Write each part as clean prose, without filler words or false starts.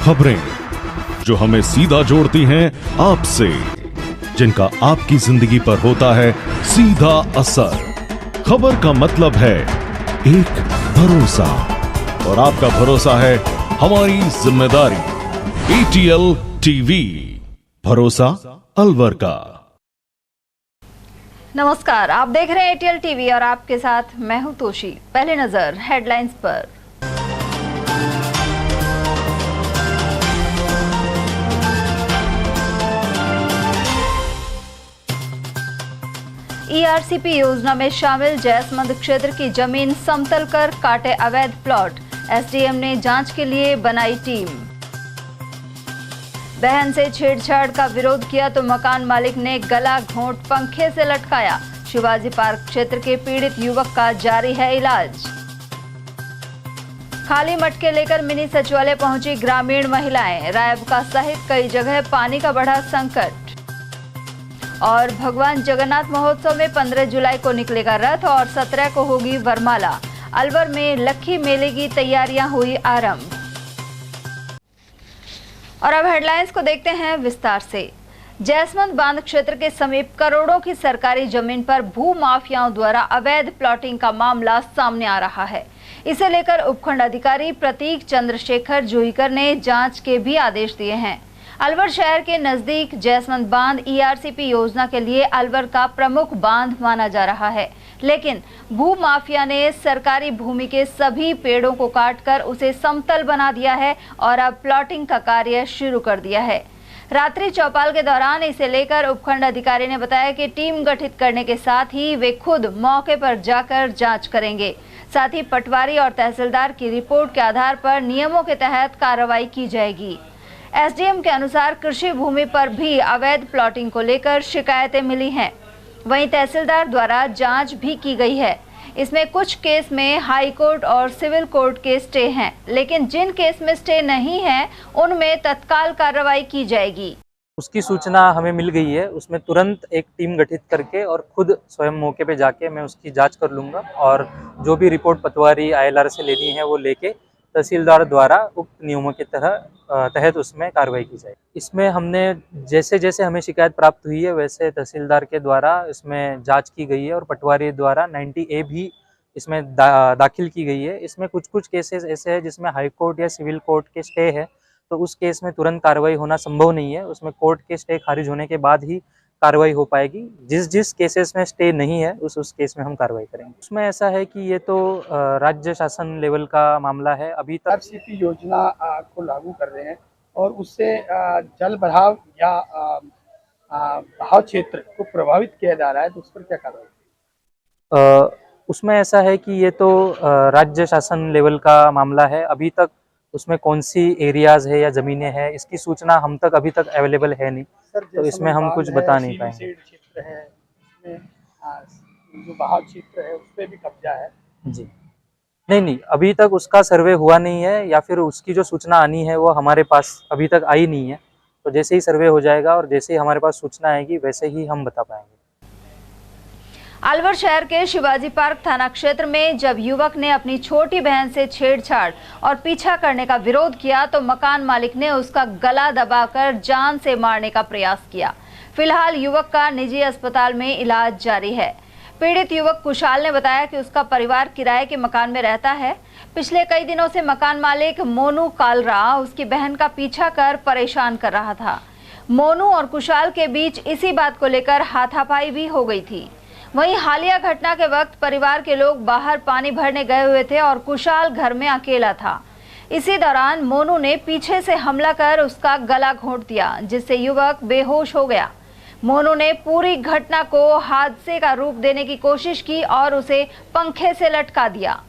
खबरें जो हमें सीधा जोड़ती हैं आपसे, जिनका आपकी जिंदगी पर होता है सीधा असर। खबर का मतलब है एक भरोसा, और आपका भरोसा है हमारी जिम्मेदारी। ATL टीवी, भरोसा अलवर का। नमस्कार, आप देख रहे हैं ATL टीवी और आपके साथ मैं हूं तोशी। पहले नजर हेडलाइंस पर। ERCP योजना में शामिल जैसमंद क्षेत्र की जमीन समतल कर काटे अवैध प्लॉट। SDM ने जांच के लिए बनाई टीम। बहन से छेड़छाड़ का विरोध किया तो मकान मालिक ने गला घोंट पंखे से लटकाया। शिवाजी पार्क क्षेत्र के पीड़ित युवक का जारी है इलाज। खाली मटके लेकर मिनी सचिवालय पहुंची ग्रामीण महिलाएं। रायबका सहित कई जगह पानी का बढ़ा संकट। और भगवान जगन्नाथ महोत्सव में 15 जुलाई को निकलेगा रथ और 17 को होगी वरमाला। अलवर में लक्खी मेले की तैयारियां हुई आरंभ। और अब हेडलाइंस को देखते हैं विस्तार से। जैसमंद बांध क्षेत्र के समीप करोड़ों की सरकारी जमीन पर भू माफियाओं द्वारा अवैध प्लॉटिंग का मामला सामने आ रहा है। इसे लेकर उपखंड अधिकारी प्रतीक चंद्रशेखर जोईकर ने जांच के भी आदेश दिए हैं। अलवर शहर के नजदीक जैसमंद बांध ERCP योजना के लिए अलवर का प्रमुख बांध माना जा रहा है, लेकिन भू माफिया ने सरकारी भूमि के सभी पेड़ों को काटकर उसे समतल बना दिया है और अब प्लॉटिंग का कार्य शुरू कर दिया है। रात्रि चौपाल के दौरान इसे लेकर उपखंड अधिकारी ने बताया कि टीम गठित करने के साथ ही वे खुद मौके पर जाकर जांच करेंगे। साथ ही पटवारी और तहसीलदार की रिपोर्ट के आधार पर नियमों के तहत कार्रवाई की जाएगी। SDM के अनुसार कृषि भूमि पर भी अवैध प्लॉटिंग को लेकर शिकायतें मिली हैं। वहीं तहसीलदार द्वारा जांच भी की गई है। इसमें कुछ केस में हाई कोर्ट और सिविल कोर्ट के स्टे हैं, लेकिन जिन केस में स्टे नहीं है उनमें तत्काल कार्रवाई की जाएगी। उसकी सूचना हमें मिल गई है, उसमें तुरंत एक टीम गठित करके और खुद स्वयं मौके पे जाके मैं उसकी जांच कर लूँगा और जो भी रिपोर्ट पटवारी ILR से लेनी है वो लेके तहसीलदार द्वारा उक्त नियमों के तहत उसमें कार्रवाई की जाए। इसमें हमने जैसे जैसे हमें शिकायत प्राप्त हुई है वैसे तहसीलदार के द्वारा इसमें जांच की गई है और पटवारी द्वारा 90A भी इसमें दाखिल की गई है। इसमें कुछ केसेस ऐसे हैं जिसमें हाई कोर्ट या सिविल कोर्ट के स्टे है, तो उस केस में तुरंत कार्रवाई होना संभव नहीं है। उसमें कोर्ट के स्टे खारिज होने के बाद ही कार्रवाई हो पाएगी। जिस केसेस में स्टे नहीं है उस केस में हम कार्रवाई करेंगे। उसमें ऐसा है कि ये तो राज्य शासन लेवल का मामला है। अभी तक ERCP योजना को लागू कर रहे हैं और उससे जल बढ़ाव या बहाव क्षेत्र को प्रभावित किया जा रहा है, तो उस पर क्या कार्रवाई? उसमें ऐसा है कि ये तो राज्य शासन लेवल का मामला है। अभी तक उसमें कौन सी एरियाज है या ज़मीनें हैं इसकी सूचना हम तक अभी तक अवेलेबल है नहीं, तो इसमें हम कुछ बता नहीं पाएंगे। क्षेत्र है इसमें जो बहाव क्षेत्र है उस पर भी कब्जा है जी। नहीं, अभी तक उसका सर्वे हुआ नहीं है या फिर उसकी जो सूचना आनी है वो हमारे पास अभी तक आई नहीं है। तो जैसे ही सर्वे हो जाएगा और जैसे ही हमारे पास सूचना आएगी वैसे ही हम बता पाएंगे। अलवर शहर के शिवाजी पार्क थाना क्षेत्र में जब युवक ने अपनी छोटी बहन से छेड़छाड़ और पीछा करने का विरोध किया तो मकान मालिक ने उसका गला दबाकर जान से मारने का प्रयास किया। फिलहाल युवक का निजी अस्पताल में इलाज जारी है। पीड़ित युवक कुशाल ने बताया कि उसका परिवार किराए के मकान में रहता है। पिछले कई दिनों से मकान मालिक मोनू कालरा उसकी बहन का पीछा कर परेशान कर रहा था। मोनू और कुशाल के बीच इसी बात को लेकर हाथापाई भी हो गई थी। वहीं हालिया घटना के वक्त परिवार के लोग बाहर पानी भरने गए हुए थे और कुशाल घर में अकेला था। इसी दौरान मोनू ने पीछे से हमला कर उसका गला घोंट दिया, जिससे युवक बेहोश हो गया। मोनू ने पूरी घटना को हादसे का रूप देने की कोशिश की और उसे पंखे से लटका दिया।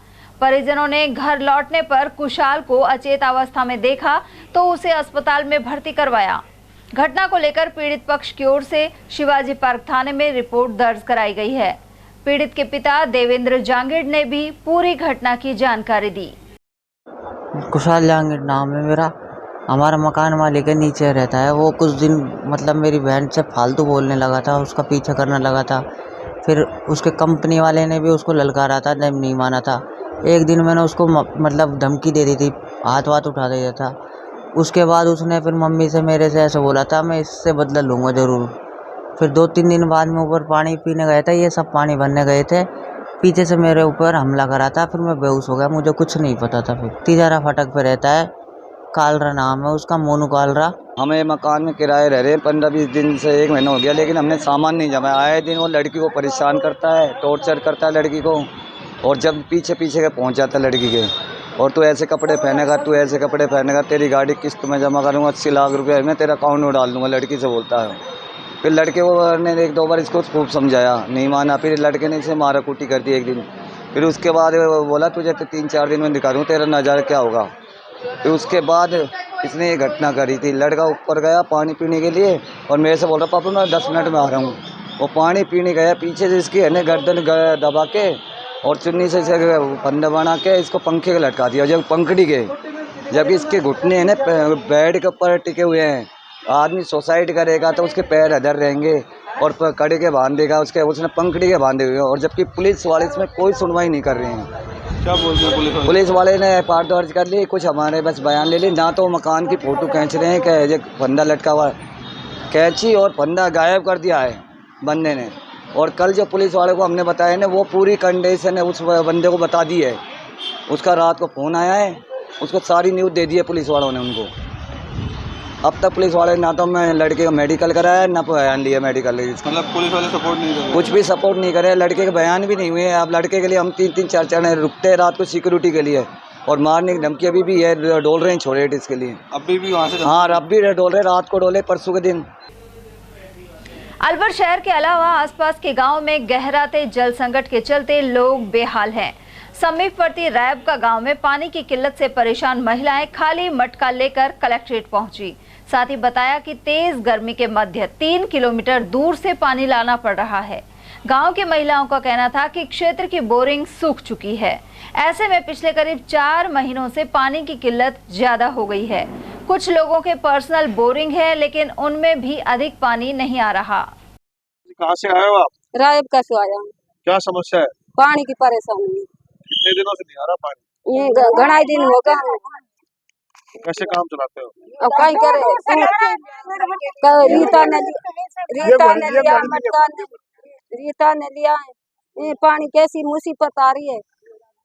परिजनों ने घर लौटने पर कुशाल को अचेत अवस्था में देखा तो उसे अस्पताल में भर्ती करवाया। घटना को लेकर पीड़ित पक्ष की ओर से शिवाजी पार्क थाने में रिपोर्ट दर्ज कराई गई है। पीड़ित के पिता देवेंद्र जांगिड़ ने भी पूरी घटना की जानकारी दी। कुशाल जांगिड़ नाम है मेरा। हमारा मकान मालिक है, नीचे रहता है। वो कुछ दिन मतलब मेरी बहन से फालतू बोलने लगा था, उसका पीछा करने लगा था। फिर उसके कंपनी वाले ने भी उसको ललकारा था, जब नहीं माना था। एक दिन मैंने उसको मतलब धमकी दे दी थी, हाथ उठा दिया था। उसके बाद उसने फिर मम्मी से मेरे से ऐसे बोला था, मैं इससे बदला लूँगा ज़रूर। फिर 2-3 दिन बाद में ऊपर पानी पीने गए थे, ये सब पानी भरने गए थे, पीछे से मेरे ऊपर हमला करा था। फिर मैं बेहोश हो गया, मुझे कुछ नहीं पता था। फिर तिजारा फाटक पे रहता है, कालरा नाम है उसका, मोनू कालरा। हमें मकान में किराए रह रहे हैं 15-20 दिन से, 1 महीना हो गया, लेकिन हमने सामान नहीं जमा। आए दिन वो लड़की को परेशान करता है, टॉर्चर करता है लड़की को, और जब पीछे पीछे के पहुंच जाता है लड़की के, और तू ऐसे कपड़े पहनेगा, तू ऐसे कपड़े पहनेगा, तेरी गाड़ी किस्त में जमा करूँगा, 80 लाख रुपये मैं तेरा अकाउंट में डाल दूँगा, लड़की से बोलता है। फिर लड़के को ने 1-2 बार इसको खूब समझाया, नहीं माना। फिर लड़के ने इसे मारा कूटी कर दी एक दिन। फिर उसके बाद वो बोला तुझे तो 3-4 दिन में दिखा दूँ तेरा नज़ारा क्या होगा। फिर उसके बाद इसने ये घटना करी थी। लड़का ऊपर गया पानी पीने के लिए, और मेरे से बोल रहा पापा मैं 10 मिनट में आ रहा हूँ। वो पानी पीने गया, पीछे से इसकी है ना गर्दन दबा के और चुन्नी से इसे फंदा बना के इसको पंखे के लटका दिया, जब पंखड़ी के, जब इसके घुटने हैं ना बेड के ऊपर टिके हुए हैं। आदमी सुसाइड करेगा तो उसके पैर इधर रहेंगे और कड़े के बांधेगा, उसने पंखड़ी के बांधे हुए हैं, और जबकि पुलिस वाले इसमें कोई सुनवाई नहीं कर रहे हैं। क्या बोलते हैं पुलिस वाले ने एफआईआर दर्ज कर ली, कुछ हमारे बस बयान ले ली ना। तो मकान की फोटो खींच रहे हैं कि फंदा लटका हुआ, कैंची और फंदा गायब कर दिया है बंदे ने। और कल जो पुलिस वाले को हमने बताया ना, वो पूरी कंडीशन है उस बंदे को बता दी है। उसका रात को फ़ोन आया है, उसको सारी न्यूज़ दे दी है पुलिस वालों ने उनको। अब तक पुलिस वाले ना तो मैं लड़के का मेडिकल कराया ना बयान लिया मेडिकल। मतलब पुलिस वाले सपोर्ट नहीं कर रहे, कुछ भी सपोर्ट नहीं करे, लड़के के बयान भी नहीं हुए। अब लड़के के लिए हम 3-3 4-4 रुकते हैं रात को सिक्योरिटी के लिए, और मारने की धमकी अभी भी है, डोल रहे हैं छोड़े इसके लिए। अभी भी वहाँ से? हाँ, अब भी डोल रहे, रात को डोले, परसों के दिन। अलवर शहर के अलावा आसपास के गांव में गहराते जल संकट के चलते लोग बेहाल हैं। समीपवर्ती रैब का गांव में पानी की किल्लत से परेशान महिलाएं खाली मटका लेकर कलेक्ट्रेट पहुंची। साथ ही बताया कि तेज गर्मी के मध्य 3 किलोमीटर दूर से पानी लाना पड़ रहा है। गांव की महिलाओं का कहना था कि क्षेत्र की बोरिंग सूख चुकी है। ऐसे में पिछले करीब 4 महीनों से पानी की किल्लत ज्यादा हो गई है। कुछ लोगों के पर्सनल बोरिंग है, लेकिन उनमें भी अधिक पानी नहीं आ रहा। कहाँ से आए हो आप? रायब का से आया हूँ। क्या समस्या है? पानी की परेशानी है। कितने दिनों से नहीं आ रहा पानी? ये घना ही दिन हो गया। कैसे काम चलाते हो? अब कहीं करे रीता ने लिया है। ये पानी कैसी मुसीबत आ रही है,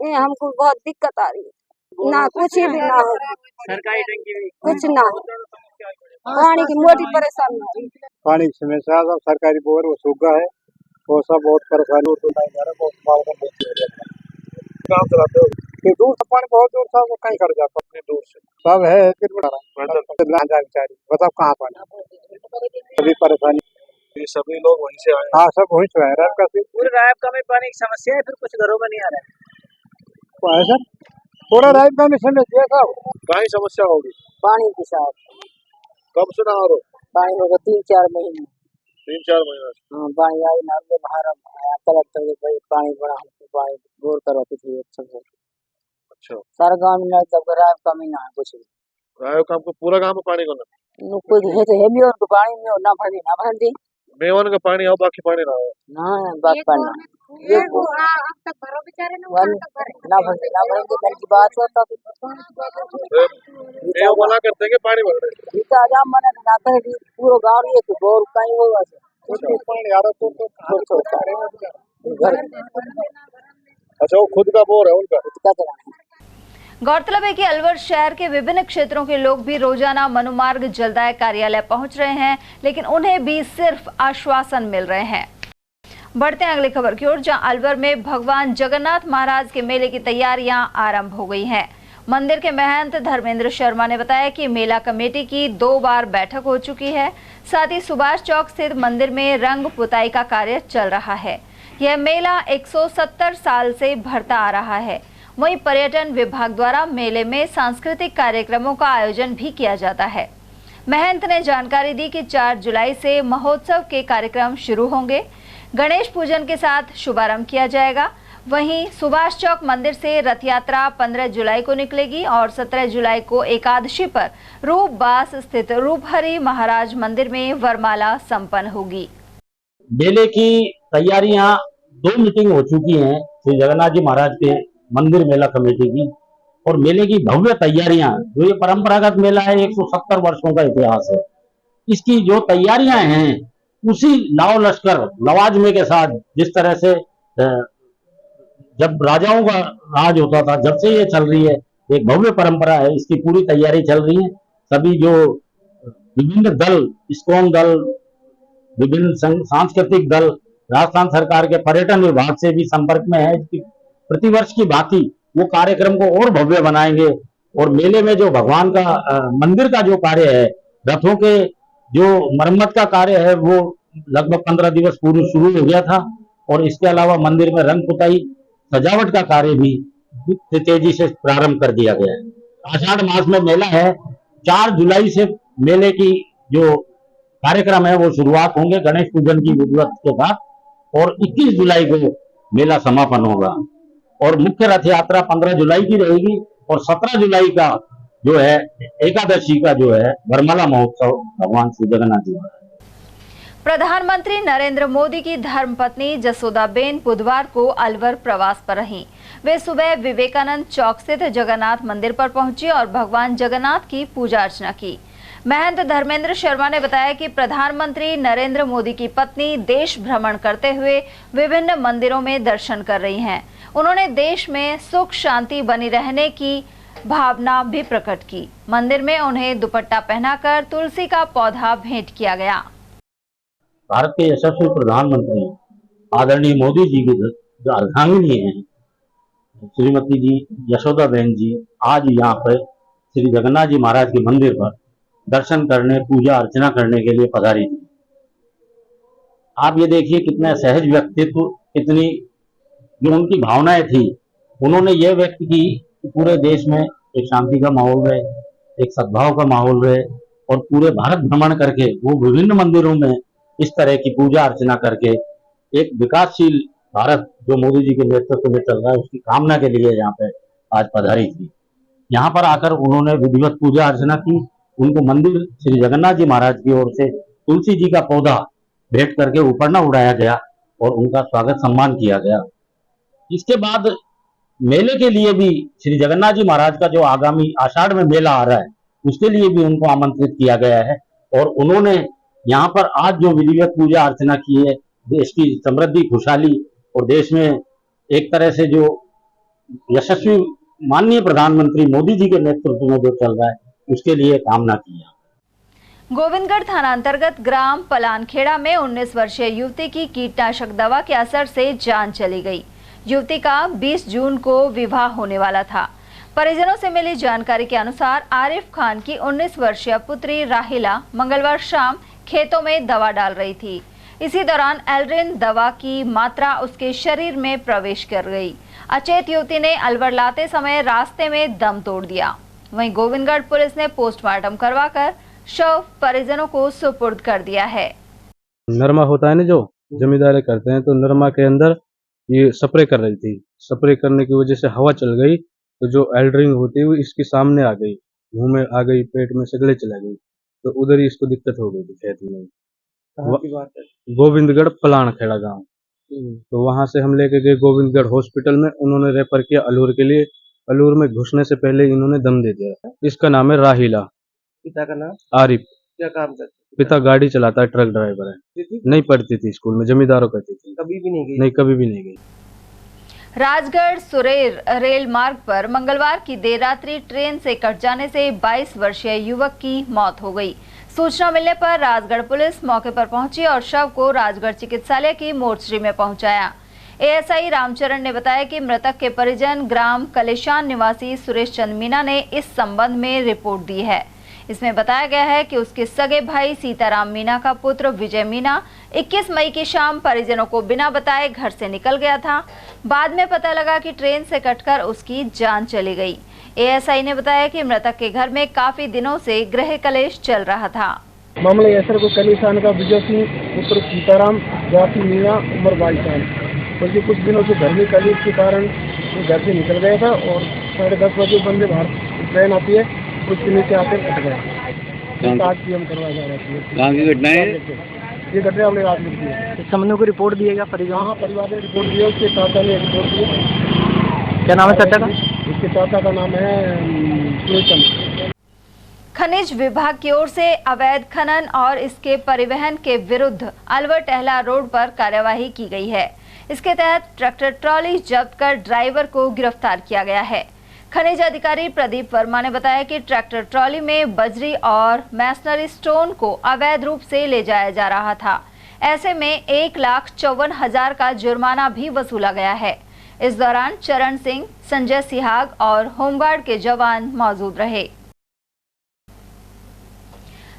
ये हमको बहुत दिक्कत आ रही है। ना कुछ भी ना हो, सरकारी टंकी भी कुछ ना हो, पानी की मोटी परेशानी। पानी की समस्या सब सरकारी बोर वो सूख गया है, वो सब बहुत परेशानी काम चलाते हो? दूर से पानी बहुत दूर सब कहीं कर जाता अपने दूर से सब है बताओ कहाँ पानी सभी परेशानी। ये सभी लोग वहीं से आए? हाँ, सब वहीं से आए। रैब का पूरे रैब का में पानी की समस्या है, फिर कुछ घरों में नहीं आ रहा है सर, पूरा रैब का मिशन दिया था। कहाँ समस्या होगी? पानी के साथ कब से ना आ रहे? पानी होगा 3-4 महीने। 3-4 महीने? हाँ, पानी आई ना बाहर कलेक्टर के पानी बड़ा पानी बोर करवाती थी। अच्छा, सारा गाँव में जब रैब का महीना है कुछ राय काम को पूरा गांव में पानी करना कुछ है तो है उनको पानी में ना भर दी मेवन का पानी और बाकी पानी ना हो ना बात पानी ये अब तक भरो बेचारे ना भरेंगे कल की बात है। तब ये मना करते हैं कि पानी भर रहे इतना आजाम मना ना करे पूरा गांव ये तो बोर कहीं होगा अच्छा। पानी आ रहा तो घर अच्छा, वो खुद का बोर है उनका? गौरतलब है कि अलवर शहर के विभिन्न क्षेत्रों के लोग भी रोजाना मनुमार्ग जलदाय कार्यालय पहुंच रहे हैं, लेकिन उन्हें भी सिर्फ आश्वासन मिल रहे हैं। बढ़ते हैं अगली खबर की ओर, जहां अलवर में भगवान जगन्नाथ महाराज के मेले की तैयारियां आरंभ हो गई हैं। मंदिर के महंत धर्मेंद्र शर्मा ने बताया कि मेला कमेटी की 2 बार बैठक हो चुकी है। साथ ही सुभाष चौक स्थित मंदिर में रंग पुताई का कार्य चल रहा है। यह मेला 170 साल से भरता आ रहा है। वहीं पर्यटन विभाग द्वारा मेले में सांस्कृतिक कार्यक्रमों का आयोजन भी किया जाता है। महंत ने जानकारी दी कि 4 जुलाई से महोत्सव के कार्यक्रम शुरू होंगे। गणेश पूजन के साथ शुभारंभ किया जाएगा। वहीं सुभाष चौक मंदिर से रथ यात्रा 15 जुलाई को निकलेगी और 17 जुलाई को एकादशी पर रूपबास स्थित रूपहरि महाराज मंदिर में वरमाला संपन्न होगी। मेले की तैयारियां 2 मीटिंग हो चुकी हैं श्री जगन्नाथ जी महाराज के मंदिर मेला कमेटी की। और मेले की भव्य तैयारियां, जो ये परंपरागत मेला है 170 वर्षों का इतिहास है, इसकी जो तैयारियां हैं उसी लाव लश्कर लवाजमे के साथ, जिस तरह से जब राजाओं का राज होता था, जब से ये चल रही है, एक भव्य परंपरा है, इसकी पूरी तैयारी चल रही है। सभी जो विभिन्न दल, इस्कॉन दल, विभिन्न सांस्कृतिक दल राजस्थान सरकार के पर्यटन विभाग से भी संपर्क में है। प्रतिवर्ष की भांति वो कार्यक्रम को और भव्य बनाएंगे और मेले में जो भगवान का मंदिर का जो कार्य है, रथों के जो मरम्मत का कार्य है, वो लगभग 15 दिवस पूर्व शुरू हो गया था और इसके अलावा मंदिर में रंग पुताई, सजावट का कार्य भी तेजी से प्रारंभ कर दिया गया है। आषाढ़ मास में मेला है, 4 जुलाई से मेले की जो कार्यक्रम है वो शुरुआत होंगे गणेश पूजन की विधिवत के बाद, और 21 जुलाई को मेला समापन होगा और मुख्य रथ यात्रा 15 जुलाई की रहेगी और 17 जुलाई का जो है एकादशी का जो है वरमाला महोत्सव भगवान श्री जगन्नाथ जी का। प्रधानमंत्री नरेंद्र मोदी की धर्मपत्नी जसोदाबेन बुधवार को अलवर प्रवास पर रहीं। वे सुबह विवेकानंद चौक स्थित जगन्नाथ मंदिर पर पहुंची और भगवान जगन्नाथ की पूजा अर्चना की। महंत धर्मेंद्र शर्मा ने बताया कि प्रधानमंत्री नरेंद्र मोदी की पत्नी देश भ्रमण करते हुए विभिन्न मंदिरों में दर्शन कर रही हैं। उन्होंने देश में सुख शांति बनी रहने की भावना भी प्रकट की। मंदिर में उन्हें दुपट्टा पहनाकर तुलसी का पौधा भेंट किया गया। भारत के यशस्वी प्रधानमंत्री आदरणीय मोदी जी की जो अर्धांगिनी है श्रीमती जी यशोदाबेन जी, आज यहाँ पर श्री जगन्नाथ जी महाराज के मंदिर पर दर्शन करने, पूजा अर्चना करने के लिए पधारी थी। आप ये देखिए कितना सहज व्यक्तित्व, कितनी जो उनकी भावनाएं थी, उन्होंने ये व्यक्त की कि पूरे देश में एक शांति का माहौल रहे, एक सद्भाव का माहौल रहे और पूरे भारत भ्रमण करके वो विभिन्न मंदिरों में इस तरह की पूजा अर्चना करके एक विकासशील भारत जो मोदी जी के नेतृत्व में चल रहा है उसकी कामना के लिए यहाँ पे आज पधारी थी। यहाँ पर आकर उन्होंने विधिवत पूजा अर्चना की। उनको मंदिर श्री जगन्नाथ जी महाराज की ओर से तुलसी जी का पौधा भेंट करके उपरना उड़ाया गया और उनका स्वागत सम्मान किया गया। इसके बाद मेले के लिए भी श्री जगन्नाथ जी महाराज का जो आगामी आषाढ़ में मेला आ रहा है उसके लिए भी उनको आमंत्रित किया गया है और उन्होंने यहाँ पर आज जो विधिवत पूजा अर्चना की है, देश की समृद्धि, खुशहाली और देश में एक तरह से जो यशस्वी माननीय प्रधानमंत्री मोदी जी के नेतृत्व में जो चल रहा है उसके लिए कामना की है। गोविंदगढ़ थाना अंतर्गत ग्राम पलानखेड़ा में 19 वर्षीय युवती की कीटनाशक दवा के असर से जान चली गई। युवती का 20 जून को विवाह होने वाला था। परिजनों से मिली जानकारी के अनुसार आरिफ खान की 19 वर्षीय पुत्री राहिला मंगलवार शाम खेतों में दवा डाल रही थी। इसी दौरान एल्ड्रिन दवा की मात्रा उसके शरीर में प्रवेश कर गई। अचेत युवती ने अलवर लाते समय रास्ते में दम तोड़ दिया। वहीं गोविंदगढ़ पुलिस ने पोस्टमार्टम करवाकर शव परिजनों को सुपुर्द कर दिया है। नरमा होता है ना जो जमींदारी करते हैं, तो नरमा के अंदर ये स्प्रे कर रही थी। स्प्रे करने की वजह से हवा चल गई तो जो एल्ड्रिन होती है वो इसके सामने आ गई, मुंह में आ गई, पेट में से गले चला गई, तो उधर ही इसको दिक्कत हो गई थी खेत में। गोविंदगढ़ पलानखेड़ा गांव। तो वहां से हम लेके गए गोविंदगढ़ हॉस्पिटल में, उन्होंने रेफर किया अलूर के लिए। अलूर में घुसने से पहले इन्होंने दम दे दिया। इसका नाम है राहिला। पिता का नाम? आरिफ। क्या काम करते? पिता गाड़ी चलाता है, ट्रक ड्राइवर है। नहीं पढ़ती थी स्कूल में, जमींदारों करती थी। कभी भी नहीं गई? नहीं, कभी भी नहीं गई। राजगढ़ सुरेर रेल मार्ग पर मंगलवार की देर रात्रि ट्रेन से कट जाने से 22 वर्षीय युवक की मौत हो गई। सूचना मिलने पर राजगढ़ पुलिस मौके पर पहुंची और शव को राजगढ़ चिकित्सालय की मोर्चरी में पहुंचाया। एएसआई रामचरण ने बताया कि मृतक के परिजन ग्राम कलेशान निवासी सुरेश चंद मीना ने इस संबंध में रिपोर्ट दी है। इसमें बताया गया है कि उसके सगे भाई सीताराम मीना का पुत्र विजय मीना 21 मई की शाम परिजनों को बिना बताए घर से निकल गया था। बाद में पता लगा कि ट्रेन से कटकर उसकी जान चली गई। एएसआई ने बताया कि मृतक के घर में काफी दिनों से गृह कलेश चल रहा था। मामला ऐसा को कलेशान का विजय सिंह पुत्र सीताराम जाति मीना उम्र 22 साल, क्योंकि कुछ दिनों से घर में कलेश के कारण वो घर से निकल गया था और 10:30 बजे वंदे भारत ट्रेन आती है, उसके नीचे आकर कट गया। आज पीएम करवाया जा रहा है। कहाँ की घटना है ये घटना हमने रात में इस संबंध को रिपोर्ट दिएगा परिजन? हाँ, परिवार ने रिपोर्ट दी है, उसके चाचा ने रिपोर्ट दी। क्या नाम है चाचा का? इसके चाचा का नाम है प्रीतम। खनिज विभाग की ओर से अवैध खनन और इसके परिवहन के विरुद्ध अलवर टहला रोड पर कार्यवाही की गई है। इसके तहत ट्रैक्टर ट्रॉली जब्त कर ड्राइवर को गिरफ्तार किया गया है। खनिज अधिकारी प्रदीप वर्मा ने बताया कि ट्रैक्टर ट्रॉली में बजरी और मैसनरी स्टोन को अवैध रूप से ले जाया जा रहा था। ऐसे में 1,54,000 का जुर्माना भी वसूला गया है। इस दौरान चरण सिंह, संजय सिहाग और होमगार्ड के जवान मौजूद रहे।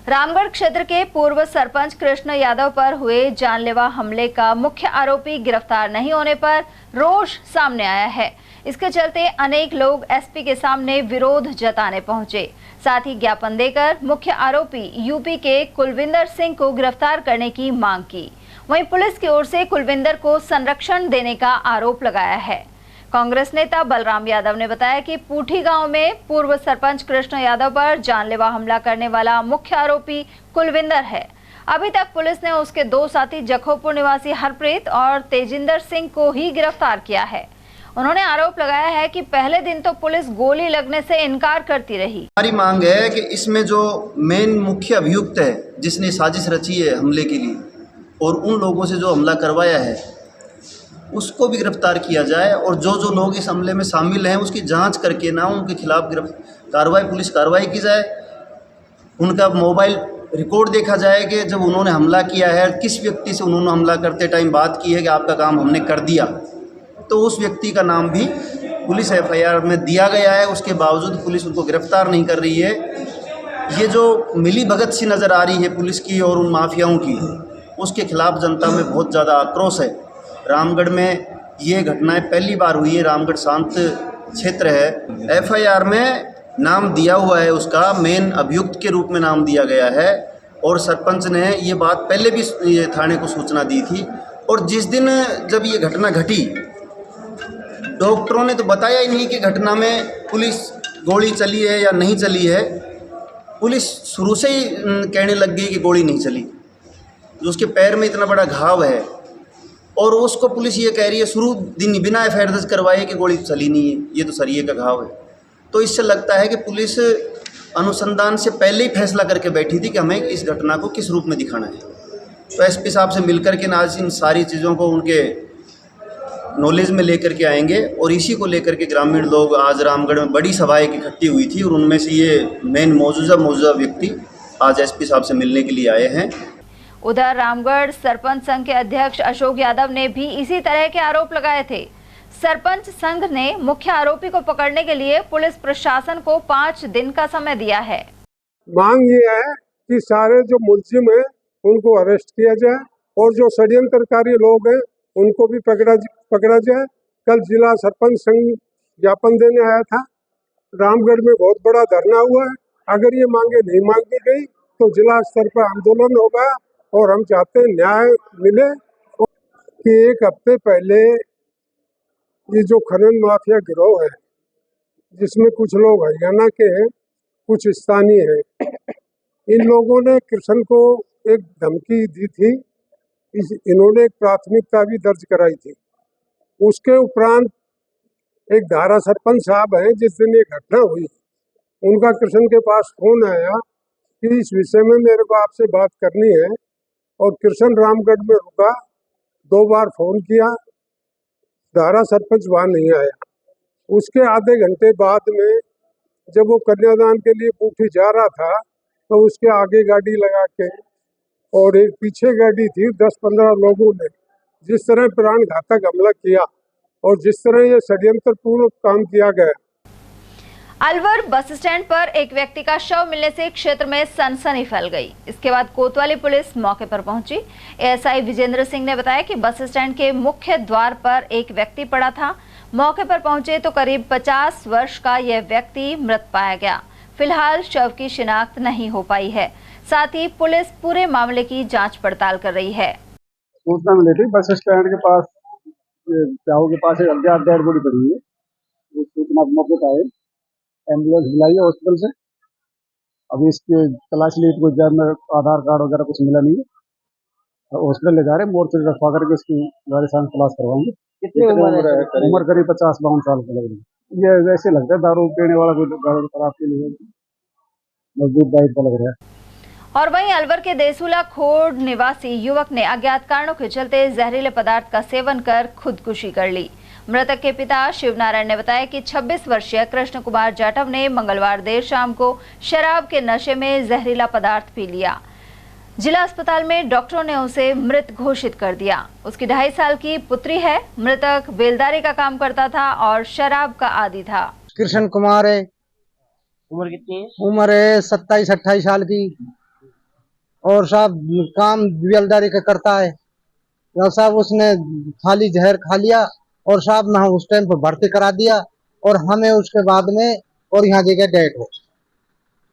रामगढ़ क्षेत्र के पूर्व सरपंच कृष्ण यादव पर हुए जानलेवा हमले का मुख्य आरोपी गिरफ्तार नहीं होने पर रोष सामने आया है। इसके चलते अनेक लोग एसपी के सामने विरोध जताने पहुंचे। साथ ही ज्ञापन देकर मुख्य आरोपी यूपी के कुलविंदर सिंह को गिरफ्तार करने की मांग की। वहीं पुलिस की ओर से कुलविंदर को संरक्षण देने का आरोप लगाया है। कांग्रेस नेता बलराम यादव ने बताया कि पूठी गांव में पूर्व सरपंच कृष्ण यादव पर जानलेवा हमला करने वाला मुख्य आरोपी कुलविंदर है। अभी तक पुलिस ने उसके 2 साथी जखोपुर निवासी हरप्रीत और तेजिंदर सिंह को ही गिरफ्तार किया है। उन्होंने आरोप लगाया है कि पहले दिन तो पुलिस गोली लगने से इनकार करती रही। हमारी मांग है कि इसमें जो मेन मुख्य अभियुक्त है, जिसने साजिश रची है हमले के लिए और उन लोगों से जो हमला करवाया है, उसको भी गिरफ्तार किया जाए और जो जो लोग इस हमले में शामिल हैं उसकी जांच करके ना उनके खिलाफ पुलिस कार्रवाई की जाए। उनका मोबाइल रिकॉर्ड देखा जाए कि जब उन्होंने हमला किया है किस व्यक्ति से उन्होंने हमला करते टाइम बात की है कि आपका काम हमने कर दिया, तो उस व्यक्ति का नाम भी पुलिस एफआईआर में दिया गया है। उसके बावजूद पुलिस उनको गिरफ्तार नहीं कर रही है। ये जो मिली भगत सी नज़र आ रही है पुलिस की और उन माफियाओं की, उसके खिलाफ जनता में बहुत ज़्यादा आक्रोश है। रामगढ़ में ये घटनाएं पहली बार हुई है। रामगढ़ शांत क्षेत्र है। एफआईआर में नाम दिया हुआ है, उसका मेन अभियुक्त के रूप में नाम दिया गया है और सरपंच ने ये बात पहले भी ये थाने को सूचना दी थी। और जिस दिन जब ये घटना घटी, डॉक्टरों ने तो बताया ही नहीं कि घटना में पुलिस गोली चली है या नहीं चली है। पुलिस शुरू से ही कहने लग गई कि गोली नहीं चली। जो उसके पैर में इतना बड़ा घाव है और उसको पुलिस ये कह रही है शुरू दिन बिना एफआईआर दर्ज करवाए कि गोली चली नहीं है, ये तो सरिये का घाव है। तो इससे लगता है कि पुलिस अनुसंधान से पहले ही फैसला करके बैठी थी कि हमें इस घटना को किस रूप में दिखाना है। तो एसपी साहब से मिलकर के आज इन सारी चीज़ों को उनके नॉलेज में लेकर के आएंगे और इसी को लेकर के ग्रामीण लोग आज रामगढ़ में बड़ी सभाएं इकट्ठी हुई थी और उनमें से ये मेन मौजूदा व्यक्ति आज एसपी साहब से मिलने के लिए आए हैं। उधर रामगढ़ सरपंच संघ के अध्यक्ष अशोक यादव ने भी इसी तरह के आरोप लगाए थे। सरपंच संघ ने मुख्य आरोपी को पकड़ने के लिए पुलिस प्रशासन को 5 दिन का समय दिया है। मांग ये है कि सारे जो मुलजिम हैं उनको अरेस्ट किया जाए और जो षड्यंत्रकारी लोग हैं उनको भी पकड़ा जाए। कल जिला सरपंच संघ ज्ञापन देने आया था। रामगढ़ में बहुत बड़ा धरना हुआ है। अगर ये मांगे नहीं मांगी गई तो जिला स्तर पर आंदोलन होगा और हम चाहते हैं न्याय मिले। कि 1 हफ्ते पहले ये जो खनन माफिया गिरोह है, जिसमें कुछ लोग हरियाणा के हैं, कुछ स्थानीय हैं, इन लोगों ने कृष्ण को एक धमकी दी थी। इन्होंने एक प्राथमिकता भी दर्ज कराई थी। उसके उपरांत एक धारा सरपंच साहब हैं, जिस दिन ये घटना हुई उनका कृष्ण के पास फोन आया कि इस विषय में मेरे को आपसे बात करनी है। और कृष्ण रामगढ़ में रुका, 2 बार फोन किया, धारा सरपंच वहाँ नहीं आया। उसके आधे घंटे बाद में जब वो कन्यादान के लिए पूठी जा रहा था तो उसके आगे गाड़ी लगा के और एक पीछे गाड़ी थी, 10-15 लोगों ने जिस तरह प्राण घातक हमला किया और जिस तरह ये षड्यंत्रपूर्ण काम किया गया। अलवर बस स्टैंड पर एक व्यक्ति का शव मिलने से क्षेत्र में सनसनी फैल गई। इसके बाद कोतवाली पुलिस मौके पर पहुंची। एएसआई विजेंद्र सिंह ने बताया कि बस स्टैंड के मुख्य द्वार पर एक व्यक्ति पड़ा था। मौके पर पहुंचे तो करीब 50 वर्ष का यह व्यक्ति मृत पाया गया। फिलहाल शव की शिनाख्त नहीं हो पाई है। साथ ही पुलिस पूरे मामले की जाँच पड़ताल कर रही है। सूचना मिली थी बस स्टैंड के पास चाहू के पास एक अज्ञात डेड बॉडी पड़ी है। उस सूचना मौके पर आए, एम्बुलेंस बुलाई है हॉस्पिटल से। अभी इसके तलाश ली, कोई जर्नल आधार कार्ड वगैरह कुछ मिला नहीं है। हॉस्पिटल ले जा रहे हैं, मोर्चरी रखवा करके इसकी गाड़ी सांस तलाश करवाएंगे। कितनी उम्र है? उम्र करीब 50-52 साल की लग रही है। ये वैसे लगता है दारू पीने वाला कोई दारू शराब के लिए मजबूत डाइट का लग रहा है। और वहीं अलवर के देसुला खोड़ निवासी युवक ने अज्ञात कारणों के चलते जहरीले पदार्थ का सेवन कर खुदकुशी कर ली। मृतक के पिता शिवनारायण ने बताया कि 26 वर्षीय कृष्ण कुमार जाटव ने मंगलवार देर शाम को शराब के नशे में जहरीला पदार्थ पी लिया। जिला अस्पताल में डॉक्टरों ने उसे मृत घोषित कर दिया। उसकी 2.5 साल की पुत्री है। मृतक बेलदारी का काम करता था और शराब का आदी था। कृष्ण कुमार है। उम्र कितनी है? उम्र है 27-28 साल की और साहब काम बेलदारी का करता है। साहब उसने खाली जहर खा लिया और साहब ना उस टाइम पर भर्ती करा दिया और हमें उसके बाद में और यहाँ जगह डेट हो।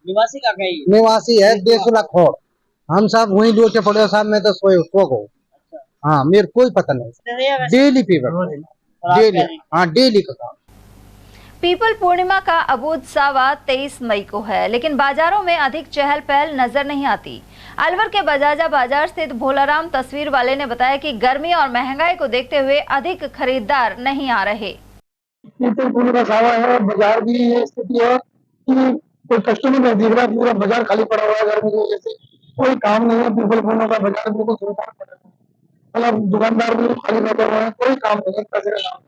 निवासी का कहीं? निवासी है देसुला खोड़। हम साहब वहीं लोटे पड़े साहब, मैं तो सोए सो गो। हाँ मेरे कोई पता नहीं। डेली पीवर डेली, हाँ डेली का काम। पीपल पूर्णिमा का अबूझ सावा 23 मई को है, लेकिन बाजारों में अधिक चहल पहल नजर नहीं आती। अलवर के बजाजा बाजार स्थित भोलाराम तस्वीर वाले ने बताया कि गर्मी और महंगाई को देखते हुए अधिक खरीदार नहीं आ रहे। पीपल पूर्णिमा सावा है, बाजार भी ये स्थिति है कि कोई कस्टमर नहीं दिख रहा, पूरा बाजार खाली पड़ा हुआ है। गर्मी की वजह से कोई काम नहीं है। पीपल पूर्णिमा का बाजार बिल्कुल सुनसान पड़ा है, मतलब दुकानदार भी खाली बैठे हुए हैं, कोई काम नहीं है। पैसे का काम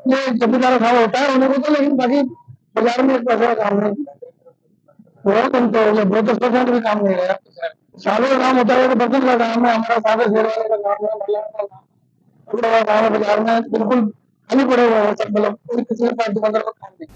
ये जमींदार साहब होता है उन्हें को तो, लेकिन बाकी बाजार में एक पैसे का काम नहीं। बहुत कम तो 10% भी काम नहीं है। सालों का काम होता है, तो बर्तन का काम है, हमारा सादे शेर वाले का काम है, महिलाओं का काम है। बाजार में बिल्कुल खाली पड़े हुए हैं सब, मतलब कोई किसी का दुकानदार का काम नहीं।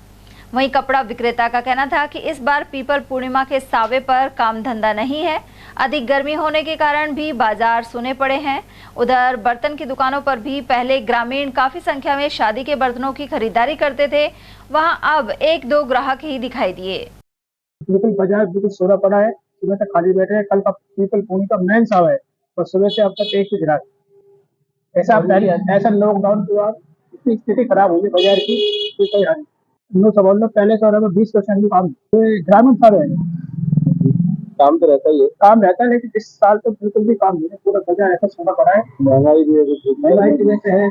वहीं कपड़ा विक्रेता का कहना था कि इस बार पीपल पूर्णिमा के सावे पर काम धंधा नहीं है। अधिक गर्मी होने के कारण भी बाजार सुने पड़े हैं। उधर बर्तन की दुकानों पर भी पहले ग्रामीण काफी संख्या में शादी के बर्तनों की खरीदारी करते थे, वहां अब 1-2 ग्राहक ही दिखाई दिए। बिल्कुल बाजार बिल्कुल सोना पड़ा है, सुबह तक खाली बैठे हैं। कल का पीपल पूर्णिमा का मेन सावा है और सुबह से अब तक एक ही ग्राहक। ऐसा लॉकडाउन के बाद इतनी स्थिति खराब होगी बाजार की। पहले तो 20% भी काम ग्रामीण सारे काम तो रहता ही है, काम रहता है, लेकिन इस साल तो बिल्कुल भी काम नहीं है। पूरा बाजार ऐसा सोना पड़ा है, महंगाई की वजह से है।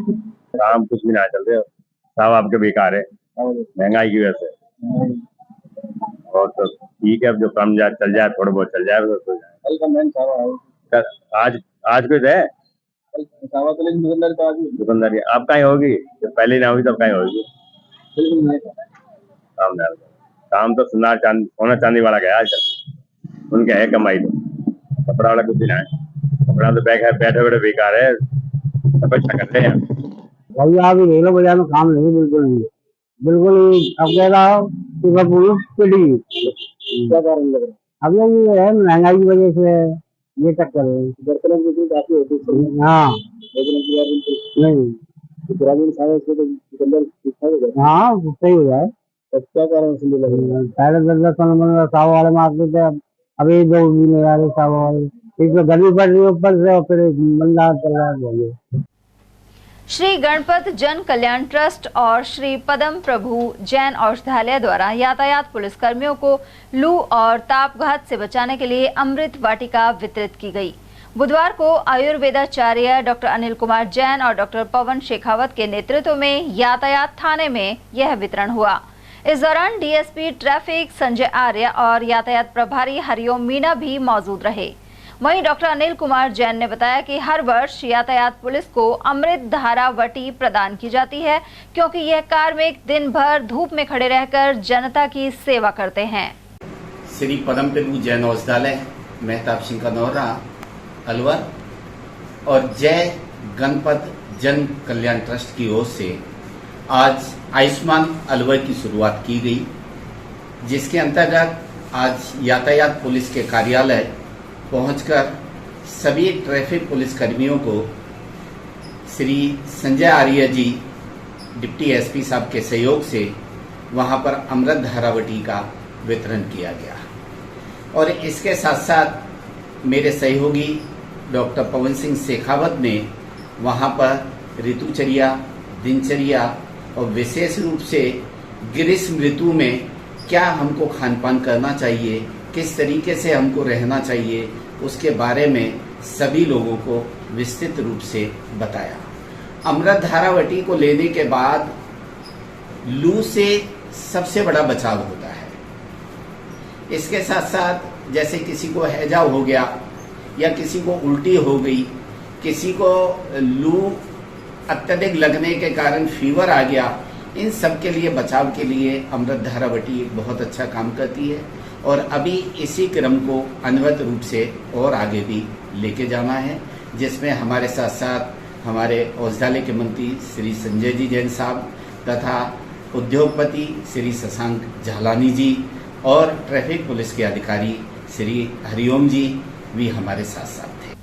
काम कुछ भी ना चल रहे, सब आपके बेकार है महंगाई की वजह से। और तो ठीक है, अब जो कम जाए चल जाए, थोड़ा बहुत चल जाए। आज कुछ है दुकानदारी आप कहीं होगी, जब पहले ना होगी तब कहीं होगी। काम तो सोना चांदी वाला गया आजकल, उनके है कमाई। तो कपड़ा वाला कुछ भी ना है, कपड़ा तो बैठे बैठे बेकार है, तपस्या करते हैं। भाई आप ही लो बाजार में काम नहीं, बिल्कुल नहीं, बिल्कुल। अब कह रहा हूँ क्या कारण लग रहा है? अब ये है महंगाई की वजह से ये चक्कर है। बर्तनों की बिक्री काफी होती है। हाँ नहीं ग्रामीण सारे से तो हाँ सही हो जाए। क्या कारण पहले 10-15 साव वाले मारते थे, अभी 2 महीने वाले साव वाले। एक तो गर्मी पड़ रही है ऊपर से और फिर मंदा चल रहा है। श्री गणपत जन कल्याण ट्रस्ट और श्री पदम प्रभु जैन औषधालय द्वारा यातायात पुलिस कर्मियों को लू और तापघात से बचाने के लिए अमृत वाटिका वितरित की गई। बुधवार को आयुर्वेदाचार्य डॉक्टर अनिल कुमार जैन और डॉक्टर पवन शेखावत के नेतृत्व में यातायात थाने में यह वितरण हुआ। इस दौरान डीएसपी ट्रैफिक संजय आर्य और यातायात प्रभारी हरिओम मीणा भी मौजूद रहे। वहीं डॉक्टर अनिल कुमार जैन ने बताया कि हर वर्ष यातायात पुलिस को अमृत धारा वटी प्रदान की जाती है, क्योंकि यह कार्मिक दिन भर धूप में खड़े रहकर जनता की सेवा करते हैं। श्री पदम प्रभु जैन औषधालय मेहताब सिंह का नौरा अलवर और जय गणपत जन कल्याण ट्रस्ट की ओर से आज आयुष्मान अलवर की शुरुआत की गई, जिसके अंतर्गत आज यातायात पुलिस के कार्यालय पहुंचकर सभी ट्रैफिक पुलिस कर्मियों को श्री संजय आर्य जी डिप्टी एसपी साहब के सहयोग से वहां पर अमृत धारावटी का वितरण किया गया। और इसके साथ साथ मेरे सहयोगी डॉक्टर पवन सिंह शेखावत ने वहां पर ऋतुचर्या, दिनचर्या और विशेष रूप से ग्रीष्म ऋतु में क्या हमको खान पान करना चाहिए, किस तरीके से हमको रहना चाहिए, उसके बारे में सभी लोगों को विस्तृत रूप से बताया। अमृत धारावटी को लेने के बाद लू से सबसे बड़ा बचाव होता है। इसके साथ साथ जैसे किसी को हैजा हो गया या किसी को उल्टी हो गई, किसी को लू अत्यधिक लगने के कारण फीवर आ गया, इन सब के लिए बचाव के लिए अमृत धारावटी एक बहुत अच्छा काम करती है और अभी इसी क्रम को अनवरत रूप से और आगे भी लेके जाना है, जिसमें हमारे साथ साथ हमारे औषधालय के मंत्री श्री संजय जी जैन साहब तथा उद्योगपति श्री शशांक झालानी जी और ट्रैफिक पुलिस के अधिकारी श्री हरिओम जी भी हमारे साथ साथ थे।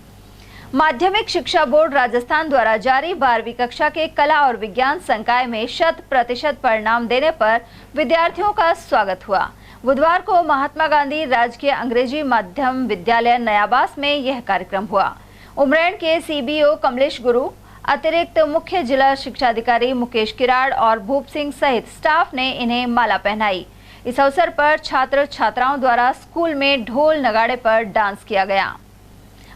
माध्यमिक शिक्षा बोर्ड राजस्थान द्वारा जारी 12वीं कक्षा के कला और विज्ञान संकाय में 100% परिणाम देने पर विद्यार्थियों का स्वागत हुआ। बुधवार को महात्मा गांधी राजकीय अंग्रेजी माध्यम विद्यालय नयाबास में यह कार्यक्रम हुआ। उमरेड के सीबीओ कमलेश गुरु, अतिरिक्त मुख्य जिला शिक्षा अधिकारी मुकेश किराड़ और भूप सिंह सहित स्टाफ ने इन्हें माला पहनाई। इस अवसर पर छात्र छात्राओं द्वारा स्कूल में ढोल नगाड़े पर डांस किया गया।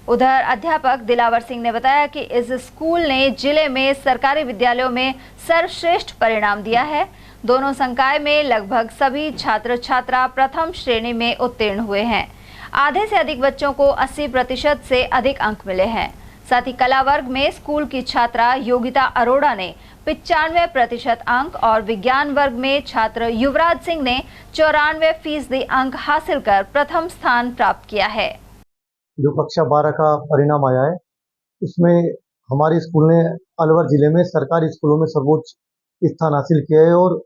उधर अध्यापक दिलावर सिंह ने बताया कि इस स्कूल ने जिले में सरकारी विद्यालयों में सर्वश्रेष्ठ परिणाम दिया है। दोनों संकाय में लगभग सभी छात्र छात्रा प्रथम श्रेणी में उत्तीर्ण हुए हैं। आधे से अधिक बच्चों को 80% से अधिक अंक मिले हैं। साथ ही कला वर्ग में स्कूल की छात्रा योगिता अरोड़ा ने 95% अंक और विज्ञान वर्ग में छात्र युवराज सिंह ने 94% अंक हासिल कर प्रथम स्थान प्राप्त किया है। जो कक्षा 12 का परिणाम आया है, इसमें हमारे स्कूल ने अलवर जिले में सरकारी स्कूलों में सर्वोच्च स्थान हासिल किया है और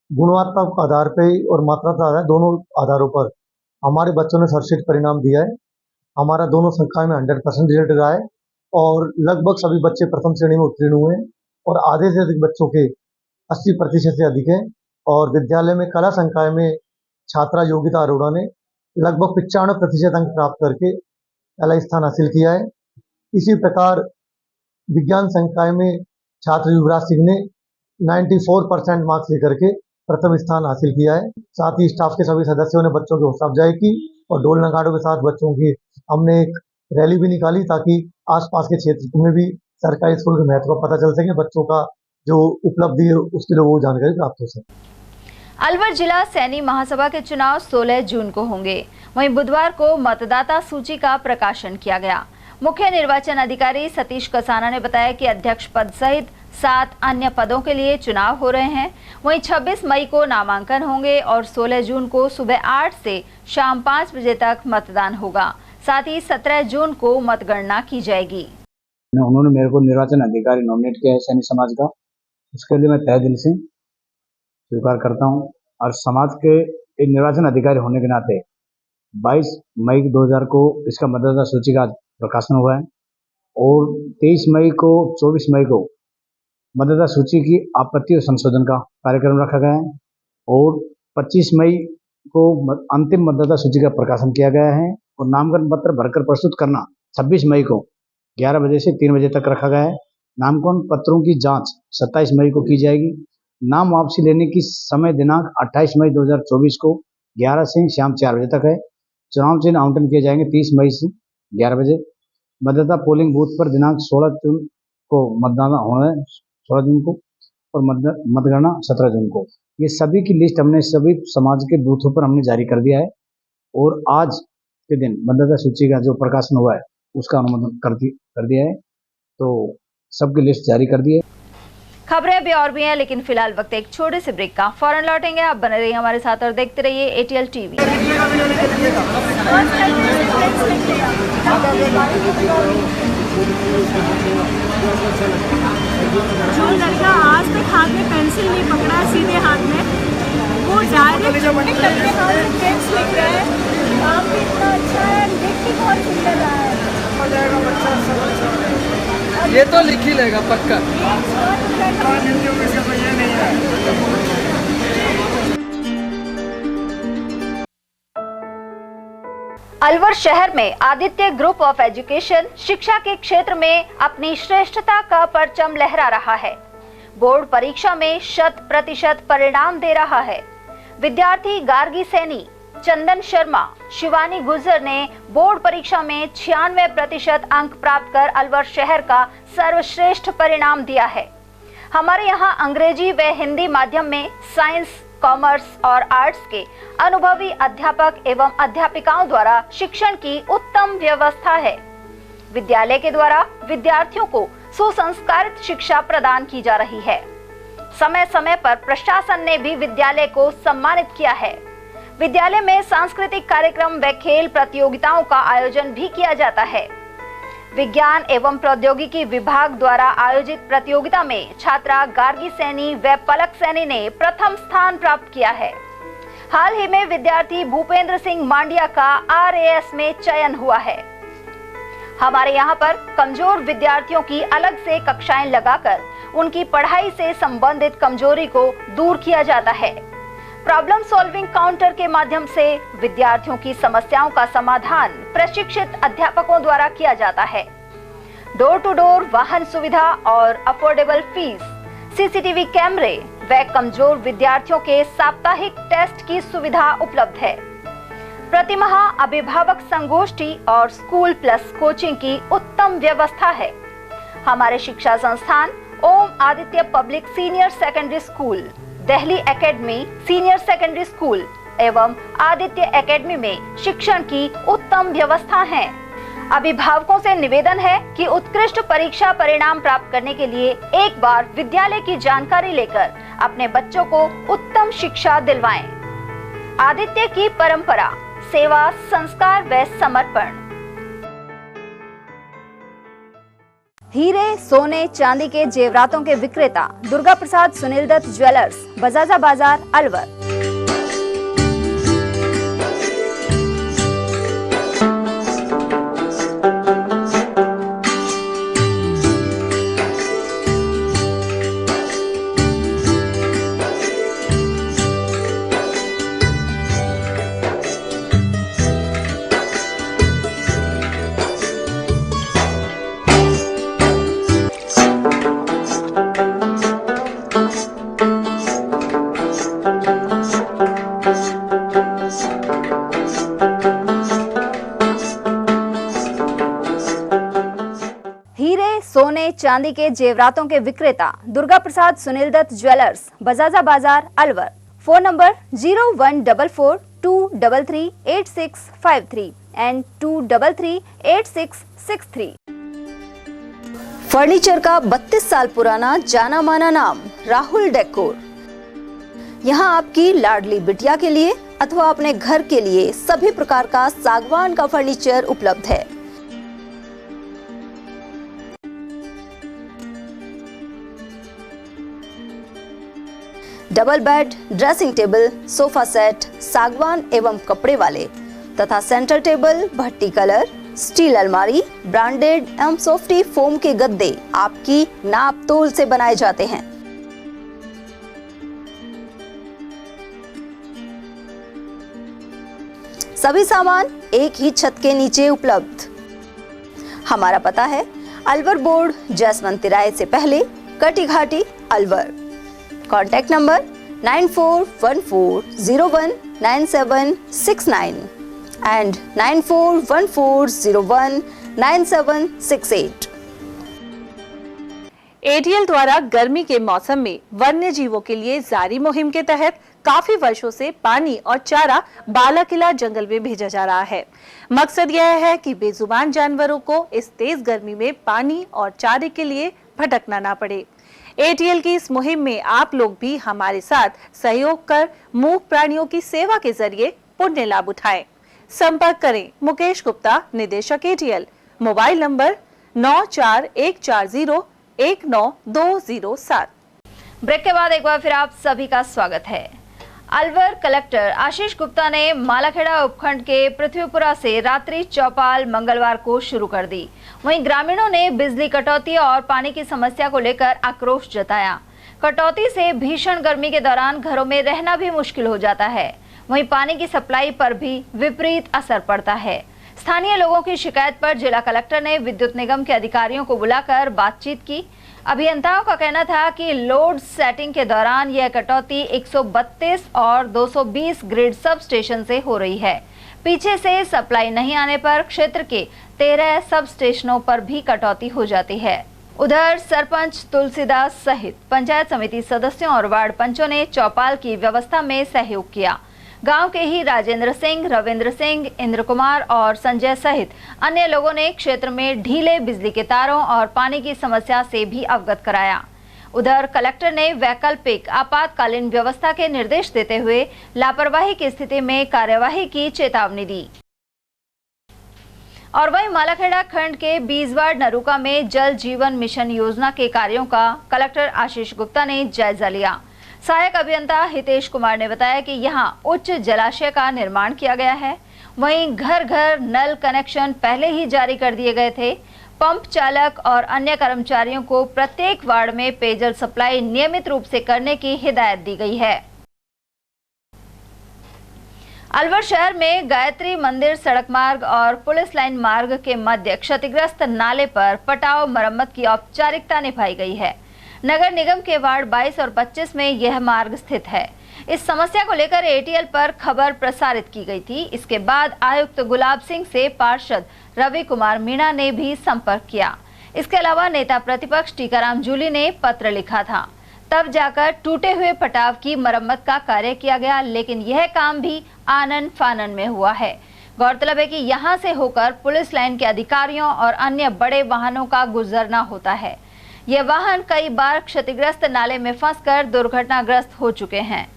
गुणवत्ता के आधार पर और मात्रा के आधार दोनों आधारों पर हमारे बच्चों ने सर्वश्रेष्ठ परिणाम दिया है। हमारा दोनों संकाय में 100% रिजल्ट रहा है और लगभग सभी बच्चे प्रथम श्रेणी में उत्तीर्ण हुए हैं और आधे से अधिक बच्चों के 80% से अधिक है। और विद्यालय में कला संकाय में छात्रा योगिता अरोड़ा ने लगभग 95% अंक प्राप्त करके पहला स्थान हासिल किया है। इसी प्रकार विज्ञान संकाय में छात्र युवराज सिंह ने 94% मार्क्स लेकर के प्रथम स्थान हासिल किया है। साथ ही स्टाफ के सभी सदस्यों ने बच्चों की हौसला अफजाई की और ढोल नगाड़ों के साथ बच्चों की हमने एक रैली भी निकाली ताकि आसपास के क्षेत्र में भी सरकारी स्कूल के महत्व का पता चल सके, बच्चों का जो उपलब्धि है उसके लिए वो जानकारी प्राप्त हो सके। अलवर जिला सैनी महासभा के चुनाव 16 जून को होंगे। वहीं बुधवार को मतदाता सूची का प्रकाशन किया गया। मुख्य निर्वाचन अधिकारी सतीश कसाना ने बताया कि अध्यक्ष पद सहित 7 अन्य पदों के लिए चुनाव हो रहे हैं। वहीं 26 मई को नामांकन होंगे और 16 जून को सुबह 8 से शाम 5 बजे तक मतदान होगा। साथ ही 17 जून को मतगणना की जाएगी। उन्होंने मेरे को निर्वाचन अधिकारी नॉमिनेट किया है सैनी समाज का, उसके लिए मैं तहे दिल से स्वीकार करता हूं। और समाज के एक निर्वाचन अधिकारी होने के नाते 22 मई 2000 को इसका मतदाता सूची का प्रकाशन हुआ है और 23 मई को 24 मई को मतदाता सूची की आपत्ति और संशोधन का कार्यक्रम रखा गया है और 25 मई को अंतिम मतदाता सूची का प्रकाशन किया गया है और नामांकन पत्र भरकर प्रस्तुत करना 26 मई को 11 बजे से 3 बजे तक रखा गया है। नामांकन पत्रों की जांच 27 मई को की जाएगी। नाम वापसी लेने की समय दिनांक 28 मई 2024 को 11 से शाम 4 बजे तक है। चुनाव चिन्ह आवंटन किए जाएंगे 30 मई से 11 बजे। मतदाता पोलिंग बूथ पर दिनांक 16 जून को मतदान होना है, 16 जून को, और मतगणना 17 जून को। ये सभी की लिस्ट हमने सभी समाज के बूथों पर हमने जारी कर दिया है और आज के दिन मतदाता सूची का जो प्रकाशन हुआ है उसका अनुमोदन कर दिया है, तो सबकी लिस्ट जारी कर दी है। खबरें अभी और भी हैं, लेकिन फिलहाल वक्त एक छोटे से ब्रेक का। फौरन लौटेंगे, आप बने रहिए हमारे साथ और देखते रहिए एटीएल टीवी। जो लड़का आज तक हाथ में पेंसिल नहीं पकड़ा सीधे हाथ में, वो डायरेक्ट अपने टेक्स्ट लिख रहा है। काम भी इतना अच्छा है, लिख भी बहुत सुंदर रहा है। हो जाएगा बच्चा, ये तो लिख ही लेगा पक्का। अलवर शहर में आदित्य ग्रुप ऑफ एजुकेशन शिक्षा के क्षेत्र में अपनी श्रेष्ठता का परचम लहरा रहा है। बोर्ड परीक्षा में 100% परिणाम दे रहा है। विद्यार्थी गार्गी सैनी चंदन शर्मा, शिवानी गुर्जर ने बोर्ड परीक्षा में 96% अंक प्राप्त कर अलवर शहर का सर्वश्रेष्ठ परिणाम दिया है। हमारे यहाँ अंग्रेजी व हिंदी माध्यम में साइंस, कॉमर्स और आर्ट्स के अनुभवी अध्यापक एवं अध्यापिकाओं द्वारा शिक्षण की उत्तम व्यवस्था है। विद्यालय के द्वारा विद्यार्थियों को सुसंस्कारित शिक्षा प्रदान की जा रही है। समय समय पर प्रशासन ने भी विद्यालय को सम्मानित किया है। विद्यालय में सांस्कृतिक कार्यक्रम व खेल प्रतियोगिताओं का आयोजन भी किया जाता है। विज्ञान एवं प्रौद्योगिकी विभाग द्वारा आयोजित प्रतियोगिता में छात्रा गार्गी सैनी व पलक सैनी ने प्रथम स्थान प्राप्त किया है। हाल ही में विद्यार्थी भूपेंद्र सिंह मांडिया का RAS में चयन हुआ है। हमारे यहाँ पर कमजोर विद्यार्थियों की अलग से कक्षाएं लगाकर उनकी पढ़ाई से संबंधित कमजोरी को दूर किया जाता है। प्रॉब्लम सॉल्विंग काउंटर के माध्यम से विद्यार्थियों की समस्याओं का समाधान प्रशिक्षित अध्यापकों द्वारा किया जाता है। डोर टू डोर वाहन सुविधा और अफोर्डेबल फीस, CCTV कैमरे व कमजोर विद्यार्थियों के साप्ताहिक टेस्ट की सुविधा उपलब्ध है। प्रतिमाह अभिभावक संगोष्ठी और स्कूल प्लस कोचिंग की उत्तम व्यवस्था है। हमारे शिक्षा संस्थान Om Aditya public senior secondary school, Delhi academy senior secondary school एवं आदित्य एकेडमी में शिक्षण की उत्तम व्यवस्था है। अभिभावकों से निवेदन है कि उत्कृष्ट परीक्षा परिणाम प्राप्त करने के लिए एक बार विद्यालय की जानकारी लेकर अपने बच्चों को उत्तम शिक्षा दिलवाएं। आदित्य की परंपरा, सेवा, संस्कार व समर्पण। हीरे, सोने, चांदी के जेवरातों के विक्रेता दुर्गा प्रसाद सुनील दत्त ज्वेलर्स, बजाजा बाजार, अलवर। सोने चांदी के जेवरातों के विक्रेता दुर्गा प्रसाद सुनील दत्त ज्वेलर्स, बजाजा बाजार, Alwar. Phone number 0144233863 and 2338663। Furniture का 32 साल पुराना जाना माना नाम राहुल डेकोर। यहाँ आपकी लाडली बिटिया के लिए अथवा अपने घर के लिए सभी प्रकार का सागवान का फर्नीचर उपलब्ध है। Double bed, dressing table, sofa set सागवान एवं कपड़े वाले तथा सेंटर टेबल, भट्टी कलर, स्टील अलमारी, ब्रांडेड एवं सॉफ्टी फोम के गद्दे आपकी नाप तोल से बनाए जाते हैं। सभी सामान एक ही छत के नीचे उपलब्ध। हमारा पता है अलवर बोर्ड, जसवंत तिराहे से पहले, कटी घाटी, Alwar. Contact number 9414019769 and 9414019768। ATL द्वारा गर्मी के मौसम में वन्य जीवों के लिए जारी मुहिम के तहत काफी वर्षों से पानी और चारा बालाकिला जंगल में भेजा जा रहा है। मकसद यह है कि बेजुबान जानवरों को इस तेज गर्मी में पानी और चारे के लिए भटकना ना पड़े। ATL की इस मुहिम में आप लोग भी हमारे साथ सहयोग कर मूक प्राणियों की सेवा के जरिए पुण्य लाभ उठाएं। संपर्क करें मुकेश गुप्ता, निदेशक ATL, मोबाइल नंबर 9414019207। ब्रेक के बाद एक बार फिर आप सभी का स्वागत है। अलवर कलेक्टर आशीष गुप्ता ने मालाखेड़ा उपखंड के पृथ्वीपुरा से रात्रि चौपाल मंगलवार को शुरू कर दी। वहीं ग्रामीणों ने बिजली कटौती और पानी की समस्या को लेकर आक्रोश जताया। कटौती से भीषण गर्मी के दौरान घरों में रहना भी मुश्किल हो जाता है। वहीं पानी की सप्लाई पर भी विपरीत असर पड़ता है। स्थानीय लोगों की शिकायत पर जिला कलेक्टर ने विद्युत निगम के अधिकारियों को बुलाकर बातचीत की। अभियंताओं का कहना था कि लोड सेटिंग के दौरान यह कटौती 132 और 220 ग्रिड सब स्टेशन से हो रही है। पीछे से सप्लाई नहीं आने पर क्षेत्र के 13 सब स्टेशनों पर भी कटौती हो जाती है। उधर सरपंच तुलसीदास सहित पंचायत समिति सदस्यों और वार्ड पंचों ने चौपाल की व्यवस्था में सहयोग किया। गांव के ही राजेंद्र सिंह, रविंद्र सिंह, इंद्र कुमार और संजय सहित अन्य लोगों ने क्षेत्र में ढीले बिजली के तारों और पानी की समस्या से भी अवगत कराया। उधर कलेक्टर ने वैकल्पिक आपातकालीन व्यवस्था के निर्देश देते हुए लापरवाही की स्थिति में कार्यवाही की चेतावनी दी। और वहीं मालाखेड़ा खंड के 20 वार्ड नरूका में जल जीवन मिशन योजना के कार्यों का कलेक्टर आशीष गुप्ता ने जायजा लिया। सहायक अभियंता हितेश कुमार ने बताया कि यहां उच्च जलाशय का निर्माण किया गया है। वहीं घर घर नल कनेक्शन पहले ही जारी कर दिए गए थे। पंप चालक और अन्य कर्मचारियों को प्रत्येक वार्ड में पेयजल सप्लाई नियमित रूप से करने की हिदायत दी गई है। अलवर शहर में गायत्री मंदिर सड़क मार्ग और पुलिस लाइन मार्ग के मध्य क्षतिग्रस्त नाले पर पटाव मरम्मत की औपचारिकता निभाई गई है। नगर निगम के वार्ड 22 और 25 में यह मार्ग स्थित है। इस समस्या को लेकर एटीएल पर खबर प्रसारित की गई थी। इसके बाद आयुक्त गुलाब सिंह से पार्षद रवि कुमार मीणा ने भी संपर्क किया। इसके अलावा नेता प्रतिपक्ष टीकाराम जूली ने पत्र लिखा था। तब जाकर टूटे हुए पटाव की मरम्मत का कार्य किया गया, लेकिन यह काम भी आनन फानन में हुआ है। गौरतलब है कि यहां से होकर पुलिस लाइन के अधिकारियों और अन्य बड़े वाहनों का गुजरना होता है। ये वाहन कई बार क्षतिग्रस्त नाले में फंसकर दुर्घटनाग्रस्त हो चुके हैं।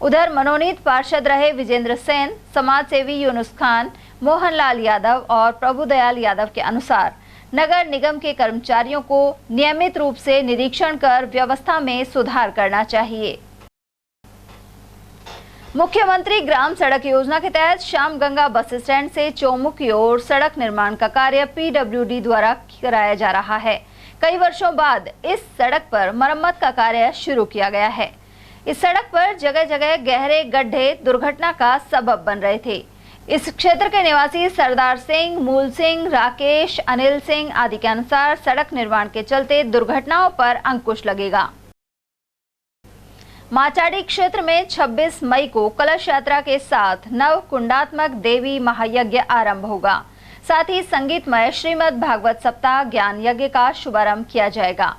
उधर मनोनीत पार्षद रहे विजेंद्र सेन, समाज सेवी यूनुस खान, मोहनलाल यादव और प्रभुदयाल यादव के अनुसार नगर निगम के कर्मचारियों को नियमित रूप से निरीक्षण कर व्यवस्था में सुधार करना चाहिए। मुख्यमंत्री ग्राम सड़क योजना के तहत श्याम गंगा बस स्टैंड से चौमुख की ओर सड़क निर्माण का कार्य पीडब्ल्यूडी द्वारा कराया जा रहा है। कई वर्षों बाद इस सड़क पर मरम्मत का कार्य शुरू किया गया है। इस सड़क पर जगह जगह गहरे गड्ढे दुर्घटना का सबब बन रहे थे। इस क्षेत्र के निवासी सरदार सिंह, मूल सिंह, राकेश, अनिल सिंह आदि के अनुसार सड़क निर्माण के चलते दुर्घटनाओं पर अंकुश लगेगा। माचाड़ी क्षेत्र में 26 मई को कलश यात्रा के साथ नव कुंडात्मक देवी महायज्ञ आरंभ होगा। साथ ही संगीतमय श्रीमद् भागवत सप्ताह ज्ञान यज्ञ का शुभारंभ किया जाएगा।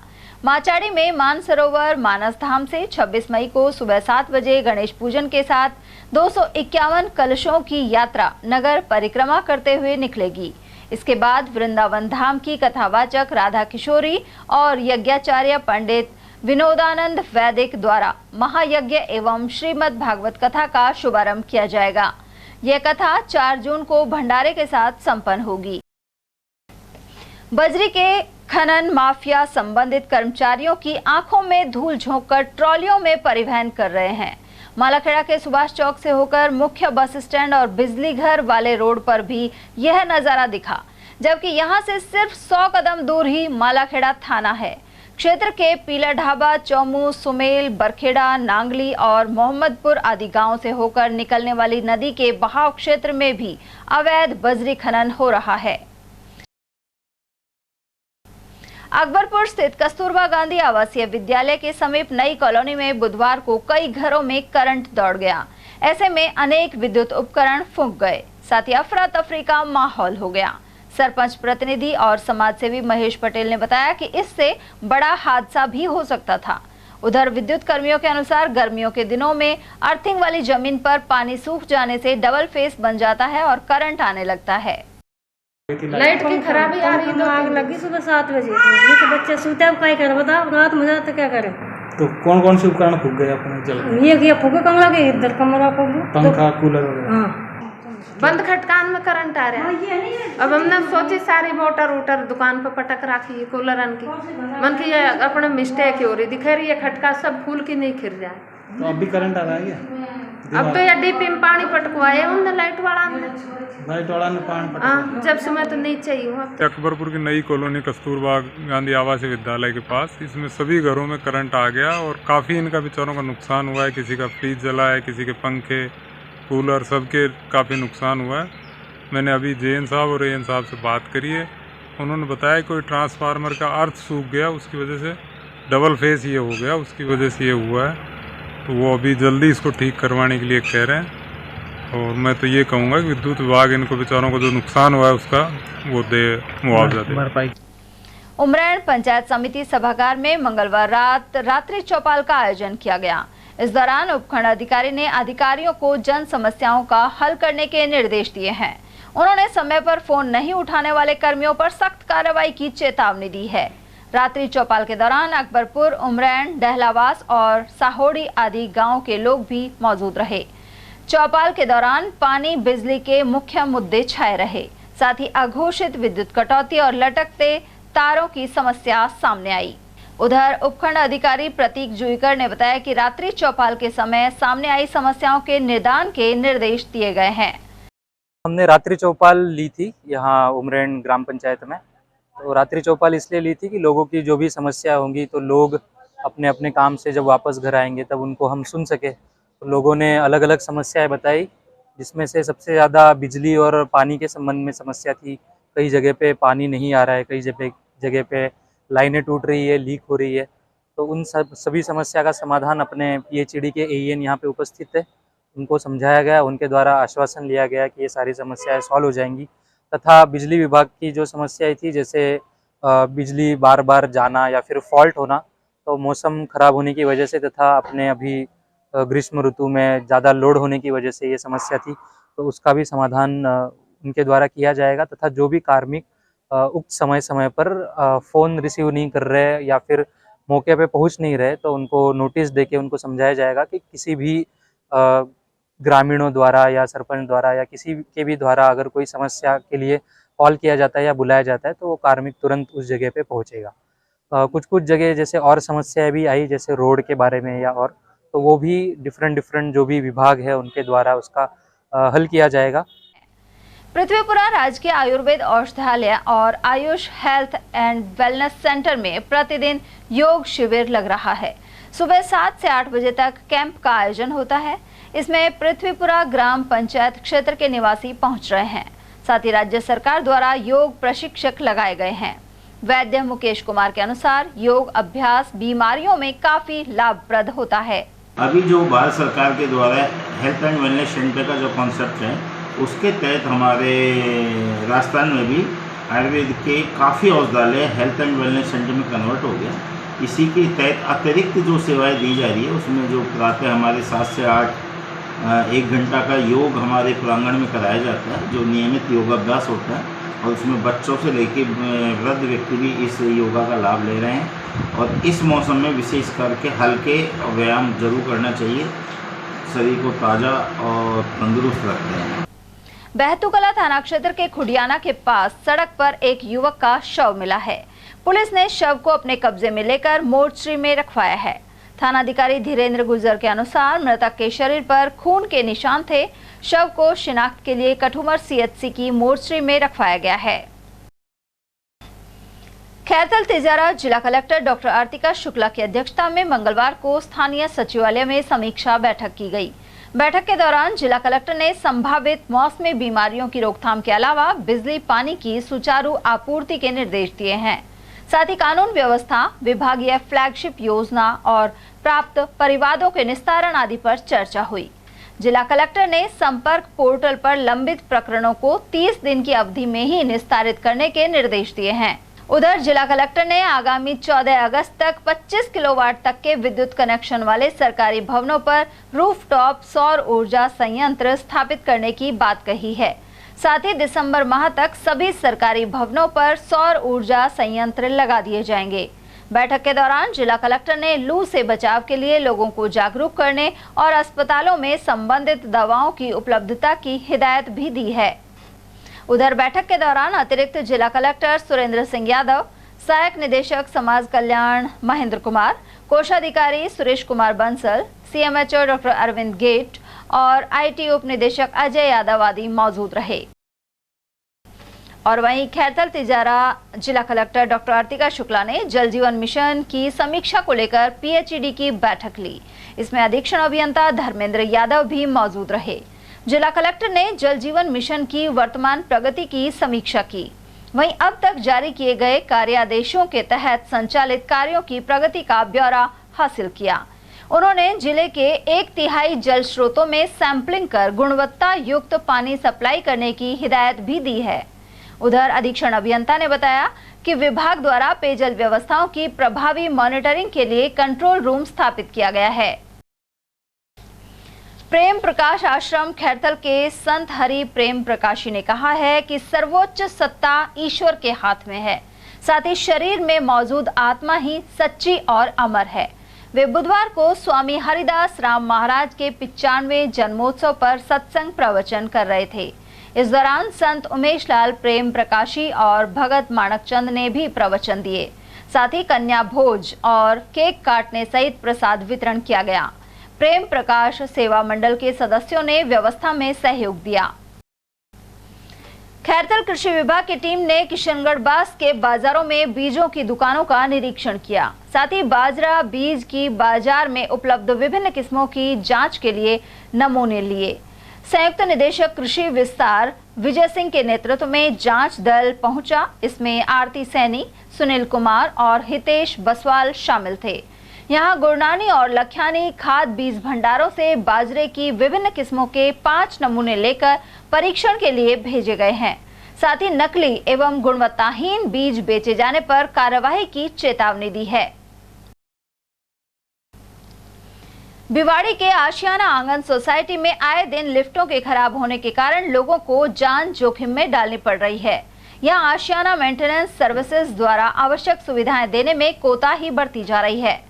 माचाड़ी में मानसरोवर मानस धाम से 26 मई को सुबह 7 बजे गणेश पूजन के साथ 251 कलशों की यात्रा नगर परिक्रमा करते हुए निकलेगी। इसके बाद वृंदावन धाम की कथावाचक राधा किशोरी और यज्ञाचार्य पंडित विनोदानंद वैदिक द्वारा महायज्ञ एवं श्रीमद् भागवत कथा का शुभारंभ किया जाएगा। यह कथा 4 जून को भंडारे के साथ संपन्न होगी। बजरी के खनन माफिया संबंधित कर्मचारियों की आंखों में धूल झोंककर ट्रॉलियों में परिवहन कर रहे हैं। मालाखेड़ा के सुभाष चौक से होकर मुख्य बस स्टैंड और बिजली घर वाले रोड पर भी यह नजारा दिखा, जबकि यहां से सिर्फ 100 कदम दूर ही मालाखेड़ा थाना है। क्षेत्र के पीला ढाबा, चौमू, सुमेल, बरखेड़ा, नांगली और मोहम्मदपुर आदि गांवों से होकर निकलने वाली नदी के बहाव क्षेत्र में भी अवैध बजरी खनन हो रहा है। अकबरपुर स्थित कस्तूरबा गांधी आवासीय विद्यालय के समीप नई कॉलोनी में बुधवार को कई घरों में करंट दौड़ गया। ऐसे में अनेक विद्युत उपकरण फूंक गए, साथ ही अफरा तफरी का माहौल हो गया। सरपंच प्रतिनिधि और समाजसेवी महेश पटेल ने बताया कि इससे बड़ा हादसा भी हो सकता था। उधर विद्युत कर्मियों के अनुसार गर्मियों के दिनों में अर्थिंग वाली जमीन पर पानी सूख जाने से डबल फेस बन जाता है और करंट आने लगता है। लाइट की खराबी आ रही है। तो आग लगी सुबह 7 बजे। तो बच्चे सोते अब क्या करें, बताओ रात में जाते क्या करें। तो कौन कौन से उपकरण फूक गए अपने जल? ये फूके कमरा के इधर कमरा को पंखा, कूलर वगैरह। हाँ, बंद खटकान में करंट आ रहा है। अब हमने सोची सारी मोटर दुकान पर पटक रखी है कूलरन की। मन की अपने मिस्टेक हो रही दिख रही है, खटका सब फूल की नहीं खिर जाए। तो अब भी करंट आ रहा है क्या? अब तो ये डीपी में पानी पटकवाए हमने लाइट वाला ने पानी हाँ, जब समय तो नहीं चाहिए। अकबरपुर की नई कॉलोनी कस्तूरबा गांधी आवासीय विद्यालय के पास, इसमें सभी घरों में करंट आ गया और काफ़ी इनका बेचारों का नुकसान हुआ है। किसी का फ्रिज जला है, किसी के पंखे, कूलर, सबके काफ़ी नुकसान हुआ है। मैंने अभी जेएन साहब और एएन साहब से बात करी है। उन्होंने बताया कोई ट्रांसफार्मर का अर्थ सूख गया, उसकी वजह से डबल फेस ये हो गया, उसकी वजह से ये हुआ है। तो वो अभी जल्दी इसको ठीक करवाने के लिए कह रहे हैं। और मैं तो ये कहूँगा कि विद्युत विभाग इनको बेचारों को जो नुकसान हुआ है उसका वो दे, मुआवजा दे। उमरैण पंचायत समिति सभागार में मंगलवार रात रात्रि चौपाल का आयोजन किया गया। इस दौरान उपखंड अधिकारी ने अधिकारियों को जन समस्याओं का हल करने के निर्देश दिए हैं। उन्होंने समय पर फोन नहीं उठाने वाले कर्मियों पर सख्त कार्रवाई की चेतावनी दी है। रात्रि चौपाल के दौरान अकबरपुर, उमरैण, दहलावास और साहोड़ी आदि गांव के लोग भी मौजूद रहे। चौपाल के दौरान पानी, बिजली के मुख्य मुद्दे छाए रहे। साथ ही अघोषित विद्युत कटौती और लटकते तारों की समस्या सामने आई। उधर उपखंड अधिकारी प्रतीक जुईकर ने बताया कि रात्रि चौपाल के समय सामने आई समस्याओं के निदान के निर्देश दिए गए हैं। हमने रात्रि चौपाल ली थी यहाँ उमरैण ग्राम पंचायत में। तो रात्रि चौपाल इसलिए ली थी कि लोगों की जो भी समस्या होंगी तो लोग अपने अपने काम से जब वापस घर आएंगे तब उनको हम सुन सके। तो लोगों ने अलग अलग समस्याएं बताई, जिसमें से सबसे ज़्यादा बिजली और पानी के संबंध में समस्या थी। कई जगह पे पानी नहीं आ रहा है, कई जगह पे लाइनें टूट रही है, लीक हो रही है। तो उन सभी समस्या का समाधान अपने PHED के AEN यहाँ पे उपस्थित थे, उनको समझाया गया। उनके द्वारा आश्वासन लिया गया कि ये सारी समस्याएं सॉल्व हो जाएंगी। तथा बिजली विभाग की जो समस्याएं थी, जैसे बिजली बार बार जाना या फिर फॉल्ट होना, तो मौसम खराब होने की वजह से तथा अपने अभी ग्रीष्म ऋतु में ज़्यादा लोड होने की वजह से ये समस्या थी। तो उसका भी समाधान उनके द्वारा किया जाएगा। तथा जो भी कार्मिक उक्त समय पर फ़ोन रिसीव नहीं कर रहे या फिर मौके पे पहुंच नहीं रहे, तो उनको नोटिस देके उनको समझाया जाएगा कि किसी भी ग्रामीणों द्वारा या सरपंच द्वारा या किसी के भी द्वारा अगर कोई समस्या के लिए कॉल किया जाता है या बुलाया जाता है तो वो कार्मिक तुरंत उस जगह पे पहुंचेगा। कुछ जगह जैसे और समस्याएं भी आई, जैसे रोड के बारे में या और, तो वो भी डिफरेंट जो भी विभाग है उनके द्वारा उसका हल किया जाएगा। पृथ्वीपुरा राजकीय आयुर्वेद औषधालय और Ayush health and wellness centre में प्रतिदिन योग शिविर लग रहा है। सुबह 7 से 8 बजे तक कैंप का आयोजन होता है। इसमें पृथ्वीपुरा ग्राम पंचायत क्षेत्र के निवासी पहुंच रहे हैं। साथ ही राज्य सरकार द्वारा योग प्रशिक्षक लगाए गए हैं। वैद्य मुकेश कुमार के अनुसार योग अभ्यास बीमारियों में काफी लाभप्रद होता है। अभी जो भारत सरकार के द्वारा हेल्थ एंड वेलनेस सेंटर का जो कॉन्सेप्ट है, उसके तहत हमारे राजस्थान में भी आयुर्वेद के काफ़ी औषधालय हेल्थ एंड वेलनेस सेंटर में कन्वर्ट हो गया। इसी के तहत अतिरिक्त जो सेवाएं दी जा रही है, उसमें जो प्रातः हमारे 7 से 8 1 घंटा का योग हमारे प्रांगण में कराया जाता है, जो नियमित योगाभ्यास होता है। और उसमें बच्चों से लेकर वृद्ध व्यक्ति भी इस योगा का लाभ ले रहे हैं। और इस मौसम में विशेष करके हल्के व्यायाम जरूर करना चाहिए, शरीर को ताज़ा और तंदुरुस्त रखते हैं। बहतूकला थाना क्षेत्र के खुडियाना के पास सड़क पर एक युवक का शव मिला है। पुलिस ने शव को अपने कब्जे में लेकर मोर्चरी में रखवाया है। थानाधिकारी धीरेन्द्र गुर्जर के अनुसार मृतक के शरीर पर खून के निशान थे। शव को शिनाख्त के लिए कठुमर CHC की मोर्चरी में रखवाया गया है। खैरथल तिजारा जिला कलेक्टर डॉक्टर आर्तिका शुक्ला की अध्यक्षता में मंगलवार को स्थानीय सचिवालय में समीक्षा बैठक की गई। बैठक के दौरान जिला कलेक्टर ने संभावित मौसमी बीमारियों की रोकथाम के अलावा बिजली पानी की सुचारू आपूर्ति के निर्देश दिए हैं। साथ ही कानून व्यवस्था, विभागीय फ्लैगशिप योजना और प्राप्त परिवादों के निस्तारण आदि पर चर्चा हुई। जिला कलेक्टर ने संपर्क पोर्टल पर लंबित प्रकरणों को 30 दिन की अवधि में ही निस्तारित करने के निर्देश दिए हैं। उधर जिला कलेक्टर ने आगामी 14 अगस्त तक 25 किलोवाट तक के विद्युत कनेक्शन वाले सरकारी भवनों पर रूफटॉप सौर ऊर्जा संयंत्र स्थापित करने की बात कही है। साथ ही दिसंबर माह तक सभी सरकारी भवनों पर सौर ऊर्जा संयंत्र लगा दिए जाएंगे। बैठक के दौरान जिला कलेक्टर ने लू से बचाव के लिए लोगों को जागरूक करने और अस्पतालों में संबंधित दवाओं की उपलब्धता की हिदायत भी दी है। उधर बैठक के दौरान अतिरिक्त जिला कलेक्टर सुरेंद्र सिंह यादव, सहायक निदेशक समाज कल्याण महेंद्र कुमार, कोषाधिकारी सुरेश कुमार बंसल, CMHO डॉक्टर अरविंद गेट और IT उप निदेशक अजय यादव आदि मौजूद रहे। और वहीं खैरथल तिजारा जिला कलेक्टर डॉक्टर आर्तिका शुक्ला ने जल जीवन मिशन की समीक्षा को लेकर PHED की बैठक ली। इसमें अधीक्षण अभियंता धर्मेंद्र यादव भी मौजूद रहे। जिला कलेक्टर ने जल जीवन मिशन की वर्तमान प्रगति की समीक्षा की। वहीं अब तक जारी किए गए कार्यादेशों के तहत संचालित कार्यों की प्रगति का ब्यौरा हासिल किया। उन्होंने जिले के 1/3 जल स्रोतों में सैंपलिंग कर गुणवत्ता युक्त पानी सप्लाई करने की हिदायत भी दी है। उधर अधीक्षण अभियंता ने बताया कि विभाग द्वारा पेयजल व्यवस्थाओं की प्रभावी मॉनिटरिंग के लिए कंट्रोल रूम स्थापित किया गया है। प्रेम प्रकाश आश्रम खैरथल के संत हरि प्रेम प्रकाशी ने कहा है कि सर्वोच्च सत्ता ईश्वर के हाथ में है, साथ ही शरीर में मौजूद आत्मा ही सच्ची और अमर है। वे बुधवार को स्वामी हरिदास राम महाराज के 95वें जन्मोत्सव पर सत्संग प्रवचन कर रहे थे। इस दौरान संत उमेश लाल प्रेम प्रकाशी और भगत माणकचंद ने भी प्रवचन दिए। साथ ही कन्या भोज और केक काटने सहित प्रसाद वितरण किया गया। प्रेम प्रकाश सेवा मंडल के सदस्यों ने व्यवस्था में सहयोग दिया। खैरथल कृषि विभाग की टीम ने किशनगढ़ बास के बाजारों में बीजों की दुकानों का निरीक्षण किया। साथ ही बाजरा बीज की बाजार में उपलब्ध विभिन्न किस्मों की जांच के लिए नमूने लिए। संयुक्त निदेशक कृषि विस्तार विजय सिंह के नेतृत्व में जांच दल पहुंचा। इसमें आरती सैनी, सुनील कुमार और हितेश बसवाल शामिल थे। यहां गुरनानी और लखियानी खाद बीज भंडारों से बाजरे की विभिन्न किस्मों के 5 नमूने लेकर परीक्षण के लिए भेजे गए हैं। साथ ही नकली एवं गुणवत्ताहीन बीज बेचे जाने पर कार्रवाई की चेतावनी दी है। भिवाड़ी के आशियाना आंगन सोसाइटी में आए दिन लिफ्टों के खराब होने के कारण लोगों को जान जोखिम में डालनी पड़ रही है। यहां आशियाना मेंटेनेंस सर्विसेज द्वारा आवश्यक सुविधाएं देने में कोताही बरती जा रही है।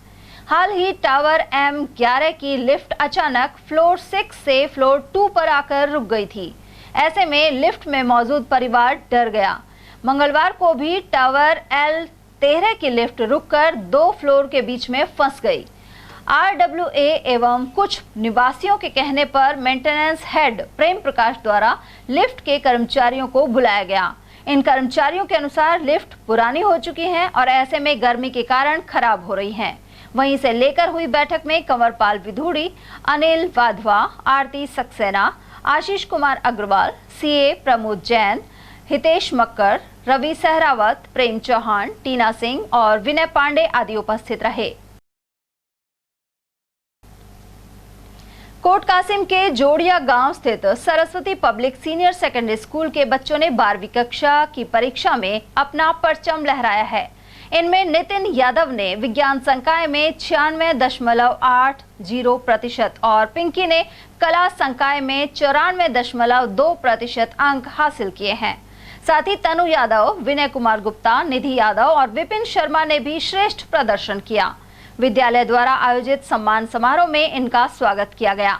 हाल ही टावर M11 की लिफ्ट अचानक फ्लोर 6 से फ्लोर 2 पर आकर रुक गई थी। ऐसे में लिफ्ट में मौजूद परिवार डर गया। मंगलवार को भी टावर L13 की लिफ्ट रुककर 2 फ्लोर के बीच में फंस गई। RWA एवं कुछ निवासियों के कहने पर मेंटेनेंस हेड प्रेम प्रकाश द्वारा लिफ्ट के कर्मचारियों को बुलाया गया। इन कर्मचारियों के अनुसार लिफ्ट पुरानी हो चुकी है और ऐसे में गर्मी के कारण खराब हो रही हैं। वहीं से लेकर हुई बैठक में कंवरपाल विधूड़ी, अनिल वाधवा, आरती सक्सेना, आशीष कुमार अग्रवाल, CA प्रमोद जैन, हितेश मक्कर, रवि सहरावत, प्रेम चौहान, टीना सिंह और विनय पांडे आदि उपस्थित रहे। कोट कासिम के जोड़िया गांव स्थित Saraswati public senior secondary school के बच्चों ने 12वीं कक्षा की परीक्षा में अपना परचम लहराया है। इनमें नितिन यादव ने विज्ञान संकाय में 96.80% और पिंकी ने कला संकाय में 94.2% अंक हासिल किए हैं। साथ ही तनु यादव, विनय कुमार गुप्ता, निधि यादव और विपिन शर्मा ने भी श्रेष्ठ प्रदर्शन किया। विद्यालय द्वारा आयोजित सम्मान समारोह में इनका स्वागत किया गया।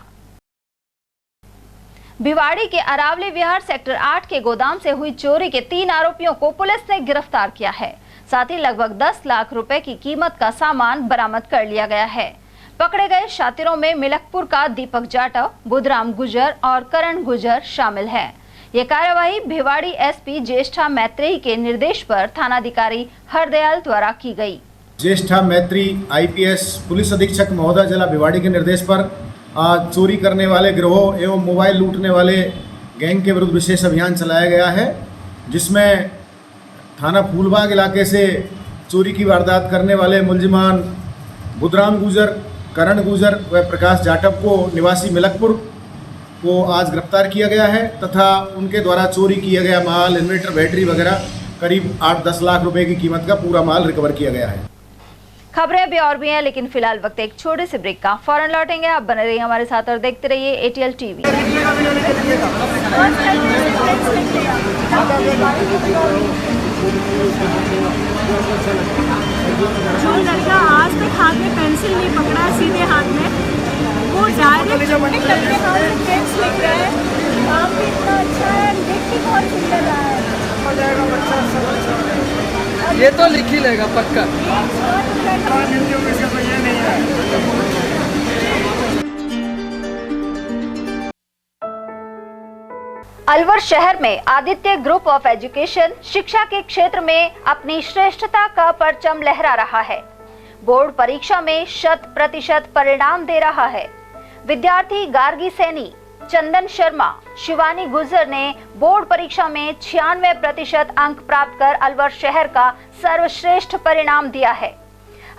भिवाड़ी के अरावली विहार सेक्टर 8 के गोदाम से हुई चोरी के 3 आरोपियों को पुलिस ने गिरफ्तार किया है। साथ ही लगभग 10 लाख रुपए की कीमत का सामान बरामद कर लिया गया है। पकड़े गए शातिरों में मिलकपुर का दीपक जाटव, बुधराम गुजर और करण गुजर शामिल है। ये कार्यवाही भिवाड़ी SP ज्येष्ठा मैत्री के निर्देश पर थानाधिकारी हरदयाल द्वारा की गई। ज्येष्ठा मैत्री IPS पुलिस अधीक्षक महोदय जिला भिवाड़ी के निर्देश पर चोरी करने वाले गिरोह एवं मोबाइल लूटने वाले गैंग के विरुद्ध विशेष अभियान चलाया गया है, जिसमें थाना फूलबाग इलाके से चोरी की वारदात करने वाले मुलजिमान बुधराम गुजर, करण गुजर व प्रकाश जाटव को निवासी मिलकपुर को आज गिरफ्तार किया गया है तथा उनके द्वारा चोरी किया गया माल, इन्वर्टर, बैटरी वगैरह करीब 8-10 लाख रुपए की कीमत का पूरा माल रिकवर किया गया है। खबरें अभी और भी हैं, लेकिन फिलहाल वक्त एक छोटे से ब्रेक का। फौरन लौटेंगे। आप बने रहिए हमारे साथ और देखते रहिए ATL TV। जो लड़का आज तक हाथ में पेंसिल नहीं पकड़ा सीधे हाथ में, वो डायरेक्ट अपने हाथ से पेंस लिख रहा है। काम भी इतना अच्छा है, लिख भी बहुत सुंदर रहा है। ये तो लिख ही लेगा पक्का। अलवर शहर में आदित्य ग्रुप ऑफ एजुकेशन शिक्षा के क्षेत्र में अपनी श्रेष्ठता का परचम लहरा रहा है। बोर्ड परीक्षा में 100% परिणाम दे रहा है। विद्यार्थी गार्गी सैनी, चंदन शर्मा, शिवानी गुर्जर ने बोर्ड परीक्षा में 96% अंक प्राप्त कर अलवर शहर का सर्वश्रेष्ठ परिणाम दिया है।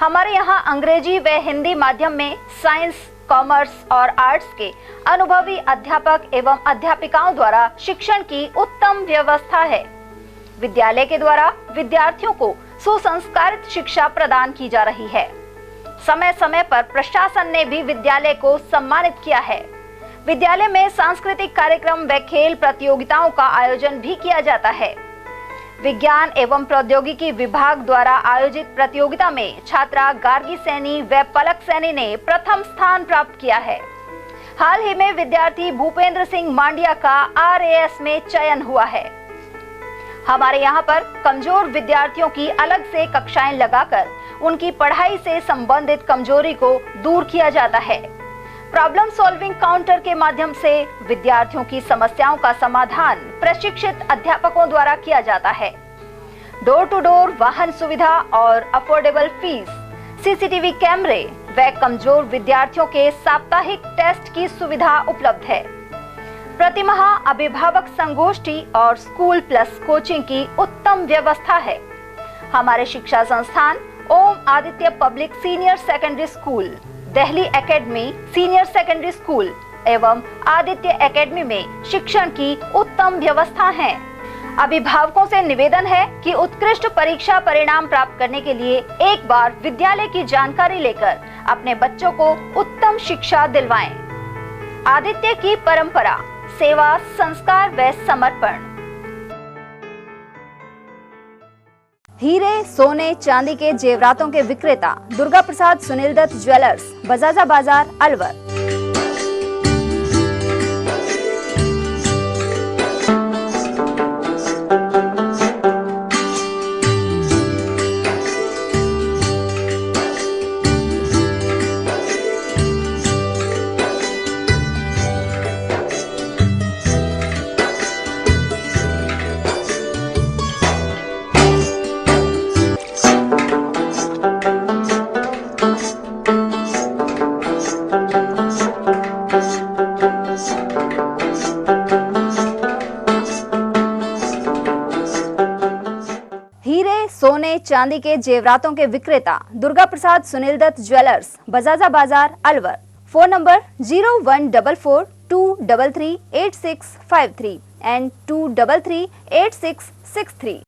हमारे यहाँ अंग्रेजी व हिंदी माध्यम में साइंस, कॉमर्स और आर्ट्स के अनुभवी अध्यापक एवं अध्यापिकाओं द्वारा शिक्षण की उत्तम व्यवस्था है। विद्यालय के द्वारा विद्यार्थियों को सुसंस्कारित शिक्षा प्रदान की जा रही है। समय समय पर प्रशासन ने भी विद्यालय को सम्मानित किया है। विद्यालय में सांस्कृतिक कार्यक्रम व खेल प्रतियोगिताओं का आयोजन भी किया जाता है। विज्ञान एवं प्रौद्योगिकी विभाग द्वारा आयोजित प्रतियोगिता में छात्रा गार्गी सैनी व पलक सैनी ने प्रथम स्थान प्राप्त किया है। हाल ही में विद्यार्थी भूपेंद्र सिंह मांडिया का RAS में चयन हुआ है। हमारे यहाँ पर कमजोर विद्यार्थियों की अलग से कक्षाएं लगाकर उनकी पढ़ाई से संबंधित कमजोरी को दूर किया जाता है। प्रॉब्लम सॉल्विंग काउंटर के माध्यम से विद्यार्थियों की समस्याओं का समाधान प्रशिक्षित अध्यापकों द्वारा किया जाता है। डोर टू डोर वाहन सुविधा और अफोर्डेबल फीस, CCTV कैमरे व कमजोर विद्यार्थियों के साप्ताहिक टेस्ट की सुविधा उपलब्ध है। प्रतिमाह अभिभावक संगोष्ठी और स्कूल प्लस कोचिंग की उत्तम व्यवस्था है। हमारे शिक्षा संस्थान Om Aditya public senior secondary school, Delhi academy senior secondary school एवं आदित्य एकेडमी में शिक्षण की उत्तम व्यवस्था है। अभिभावकों से निवेदन है कि उत्कृष्ट परीक्षा परिणाम प्राप्त करने के लिए एक बार विद्यालय की जानकारी लेकर अपने बच्चों को उत्तम शिक्षा दिलवाएं। आदित्य की परंपरा, सेवा, संस्कार व समर्पण। हीरे, सोने, चांदी के जेवरातों के विक्रेता दुर्गा प्रसाद सुनील दत्त ज्वेलर्स, बजाजा बाजार, अलवर। सोने चांदी के जेवरातों के विक्रेता दुर्गा प्रसाद सुनील दत्त ज्वेलर्स, बजाजा बाजार, Alwar. Phone number 0144233863 and 2338663।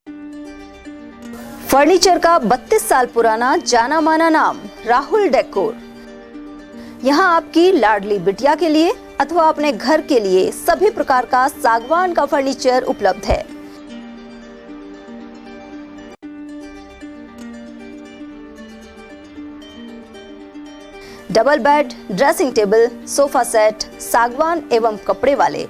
Furniture का 32 साल पुराना जाना माना नाम राहुल डेकोर। यहाँ आपकी लाडली बिटिया के लिए अथवा अपने घर के लिए सभी प्रकार का सागवान का फर्नीचर उपलब्ध है। Double bed, dressing table, sofa set सागवान एवं कपड़े वाले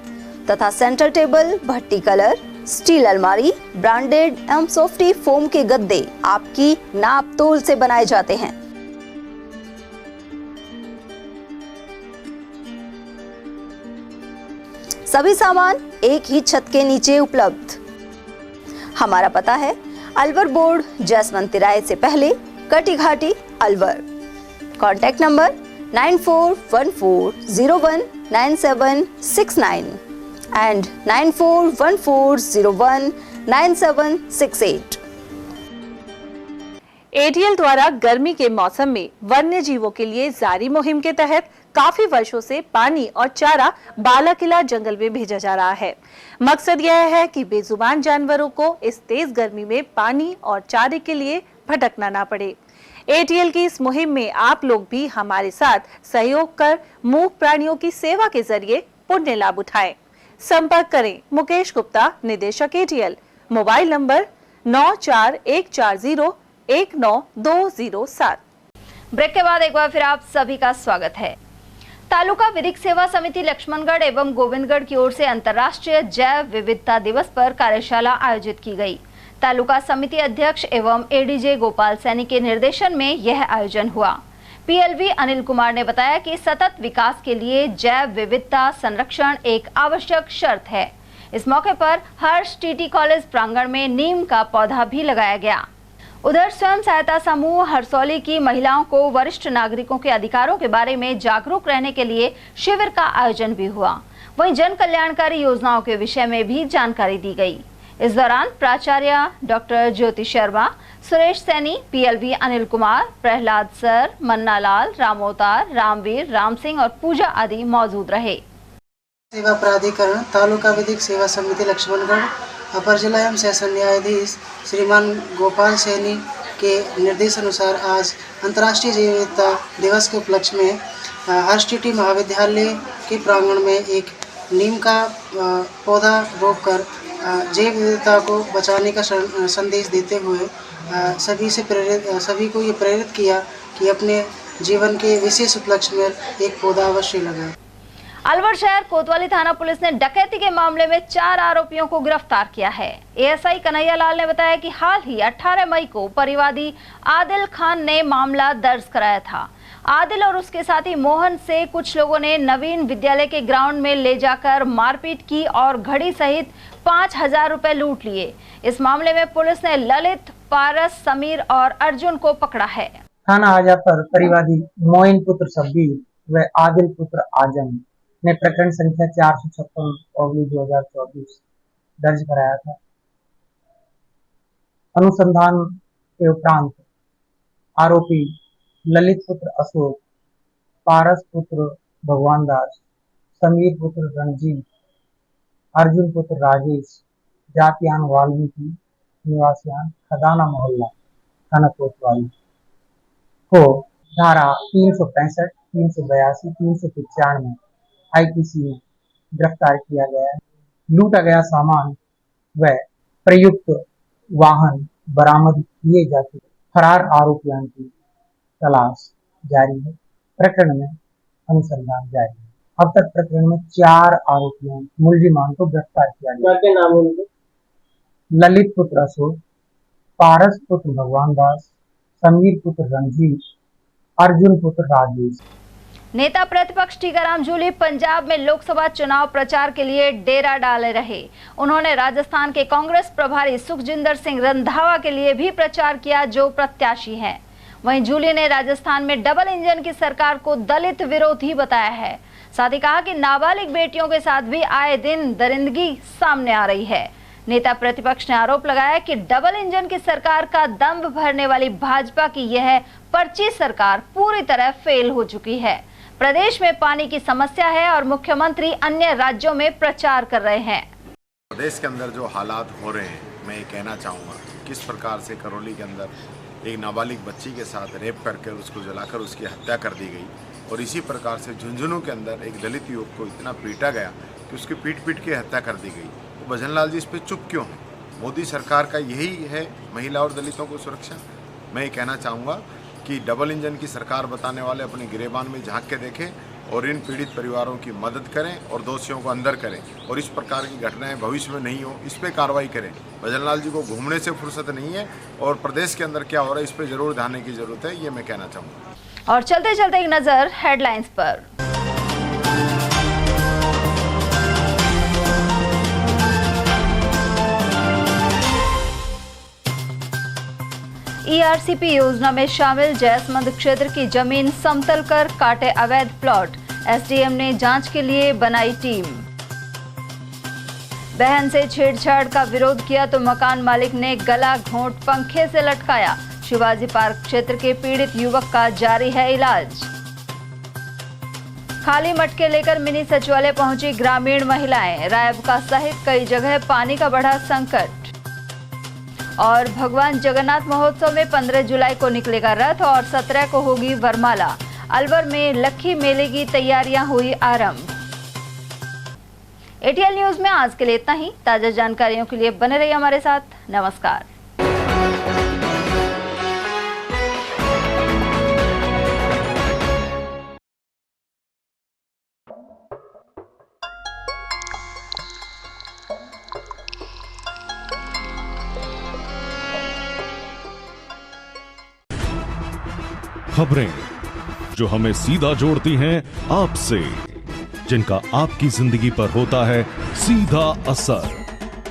तथा सेंटर टेबल, भट्टी कलर, स्टील अलमारी, ब्रांडेड एवं सॉफ्टी फोम के गद्दे आपकी नाप तोल से बनाए जाते हैं। सभी सामान एक ही छत के नीचे उपलब्ध। हमारा पता है अलवर बोर्ड, जसवंत तिराहे से पहले, कटी घाटी, Alwar. Contact number 9414019769 and 9414019768। ATL द्वारा गर्मी के मौसम में वन्य जीवों के लिए जारी मुहिम के तहत काफी वर्षों से पानी और चारा बालाकिला जंगल में भेजा जा रहा है। मकसद यह है कि बेजुबान जानवरों को इस तेज गर्मी में पानी और चारे के लिए भटकना ना पड़े। ATL की इस मुहिम में आप लोग भी हमारे साथ सहयोग कर मूक प्राणियों की सेवा के जरिए पुण्य लाभ उठाएं। संपर्क करें मुकेश गुप्ता, निदेशक ATL, मोबाइल नंबर 9414019207। ब्रेक के बाद एक बार फिर आप सभी का स्वागत है। तालुका विधिक सेवा समिति लक्ष्मणगढ़ एवं गोविंदगढ़ की ओर से अंतर्राष्ट्रीय जैव विविधता दिवस पर कार्यशाला आयोजित की गई। तालुका समिति अध्यक्ष एवं ADJ गोपाल सैनी के निर्देशन में यह आयोजन हुआ। PLV अनिल कुमार ने बताया कि सतत विकास के लिए जैव विविधता संरक्षण एक आवश्यक शर्त है। इस मौके पर हर्ष TT कॉलेज प्रांगण में नीम का पौधा भी लगाया गया। उधर स्वयं सहायता समूह हरसौली की महिलाओं को वरिष्ठ नागरिकों के अधिकारों के बारे में जागरूक रहने के लिए शिविर का आयोजन भी हुआ। वहीं जन कल्याणकारी योजनाओं के विषय में भी जानकारी दी गई। इस दौरान प्राचार्य doctor Jyoti Sharma, Suresh Saini, PLV Anil Kumar, Prahlad sir, मन्ना लाल, रामोतार, रामवीर, राम सिंह और पूजा आदि मौजूद रहे। सेवा प्राधिकरण तालुका विधिक सेवा समिति लक्ष्मणगढ़ अपर जिला एवं सेशन न्यायाधीश श्रीमान गोपाल सैनी के निर्देशानुसार आज अंतर्राष्ट्रीय जैव विविधता दिवस के उपलक्ष्य में RTT महाविद्यालय के प्रांगण में एक नीम का पौधा रोपकर जैव विविधता को बचाने का संदेश देते हुए सभी को ये प्रेरित किया कि अपने जीवन के विशेष उपलक्ष्य में एक पौधा अवश्य लगाएं। अलवर शहर कोतवाली थाना पुलिस ने डकैती के मामले में 4 आरोपियों को गिरफ्तार किया है। ASI कन्हैया लाल ने बताया कि हाल ही 18 मई को परिवादी आदिल खान ने मामला दर्ज कराया था। आदिल और उसके साथी मोहन से कुछ लोगों ने नवीन विद्यालय के ग्राउंड में ले जाकर मारपीट की और घड़ी सहित 5000 रुपए लूट लिए। इस मामले में पुलिस ने ललित, पारस, समीर और अर्जुन को पकड़ा है। थाना आजा पर परिवादी मोइन पुत्र शब्बीर व आदिल पुत्र आजम ने प्रकरण संख्या 456/2024 दर्ज कराया था। अनुसंधान के उपरांत आरोपी ललित पुत्र अशोक, पारस पुत्र भगवान दास, समीर पुत्र रणजीत, अर्जुन पुत्र राजेश, जातियान वाल्मीकि, निवासियान खदाना मोहल्ला, थाना कोतवाली को धारा 365, 382, 395 IPC में गिरफ्तार किया गया है। लूटा गया सामान व प्रयुक्त वाहन बरामद किए जा चुके। फरार आरोपियों की तलाश जारी है। प्रकरण में अनुसंधान जारी है। अब तक प्रकरण में 4 आरोपियों मुलजिमान को गिरफ्तार किया गया। क्या नाम है उनके? ललित पुत्र अशोक, पारस पुत्र भगवान दास, समीर पुत्र रणजीत, अर्जुन पुत्र राजेश। नेता प्रतिपक्ष टीकाराम जूली पंजाब में लोकसभा चुनाव प्रचार के लिए डेरा डाले रहे। उन्होंने राजस्थान के कांग्रेस प्रभारी सुखजिंदर सिंह रंधावा के लिए भी प्रचार किया, जो प्रत्याशी हैं। वहीं जूली ने राजस्थान में डबल इंजन की सरकार को दलित विरोधी बताया है। साथ ही कहा कि नाबालिग बेटियों के साथ भी आए दिन दरिंदगी सामने आ रही है। नेता प्रतिपक्ष ने आरोप लगाया कि डबल इंजन की सरकार का दंभ भरने वाली भाजपा की यह पर्ची सरकार पूरी तरह फेल हो चुकी है। प्रदेश में पानी की समस्या है और मुख्यमंत्री अन्य राज्यों में प्रचार कर रहे हैं। प्रदेश के अंदर जो हालात हो रहे हैं, मैं ये कहना चाहूँगा किस प्रकार से करौली के अंदर एक नाबालिग बच्ची के साथ रेप करके उसको जलाकर उसकी हत्या कर दी गई, और इसी प्रकार से झुंझुनू के अंदर एक दलित युवक को इतना पीटा गया कि उसकी पीट के हत्या कर दी गई। तो भजनलाल जी इस पर चुप क्यों हैं? मोदी सरकार का यही है महिला और दलितों को सुरक्षा। मैं ये कहना चाहूँगा कि डबल इंजन की सरकार बताने वाले अपने गिरेबान में झांक के देखें और इन पीड़ित परिवारों की मदद करें और दोषियों को अंदर करें, और इस प्रकार की घटनाएं भविष्य में नहीं हो, इस पर कार्रवाई करें। भजनलाल जी को घूमने से फुर्सत नहीं है, और प्रदेश के अंदर क्या हो रहा है इस पर जरूर ध्यान देने की जरूरत है, ये मैं कहना चाहूँगा। और चलते चलते एक नजर हेडलाइंस पर। ERCP योजना में शामिल जयसमंद क्षेत्र की जमीन समतल कर काटे अवैध प्लॉट। SDM ने जांच के लिए बनाई टीम। बहन से छेड़छाड़ का विरोध किया तो मकान मालिक ने गला घोंट पंखे से लटकाया। शिवाजी पार्क क्षेत्र के पीड़ित युवक का जारी है इलाज। खाली मटके लेकर मिनी सचिवालय पहुंची ग्रामीण महिलाएं। रायबका सहित कई जगह पानी का बढ़ा संकट। और भगवान जगन्नाथ महोत्सव में 15 जुलाई को निकलेगा रथ और 17 को होगी वरमाला। अलवर में लक्खी मेले की तैयारियां हुई आरंभ। ATL न्यूज में आज के लिए इतना ही। ताजा जानकारियों के लिए बने रहिए हमारे साथ। नमस्कार। खबरें जो हमें सीधा जोड़ती हैं आपसे, जिनका आपकी जिंदगी पर होता है सीधा असर।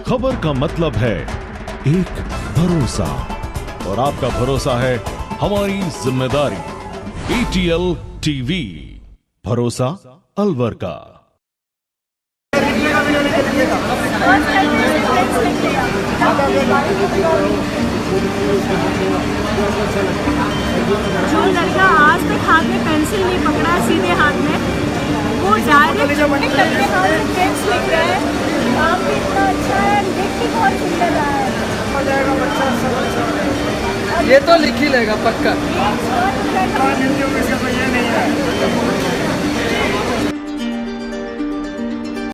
खबर का मतलब है एक भरोसा, और आपका भरोसा है हमारी जिम्मेदारी। ATL TV, भरोसा अलवर का। जो लड़का आज तक हाथ में पेंसिल नहीं पकड़ा सीधे हाथ में, वो डायरेक्ट छोटे लड़के हाथ में पेंस लिख रहा है। काम भी इतना अच्छा है, देख के बहुत सुंदर रहा है। ये तो लिख ही लेगा पक्का। एक शॉट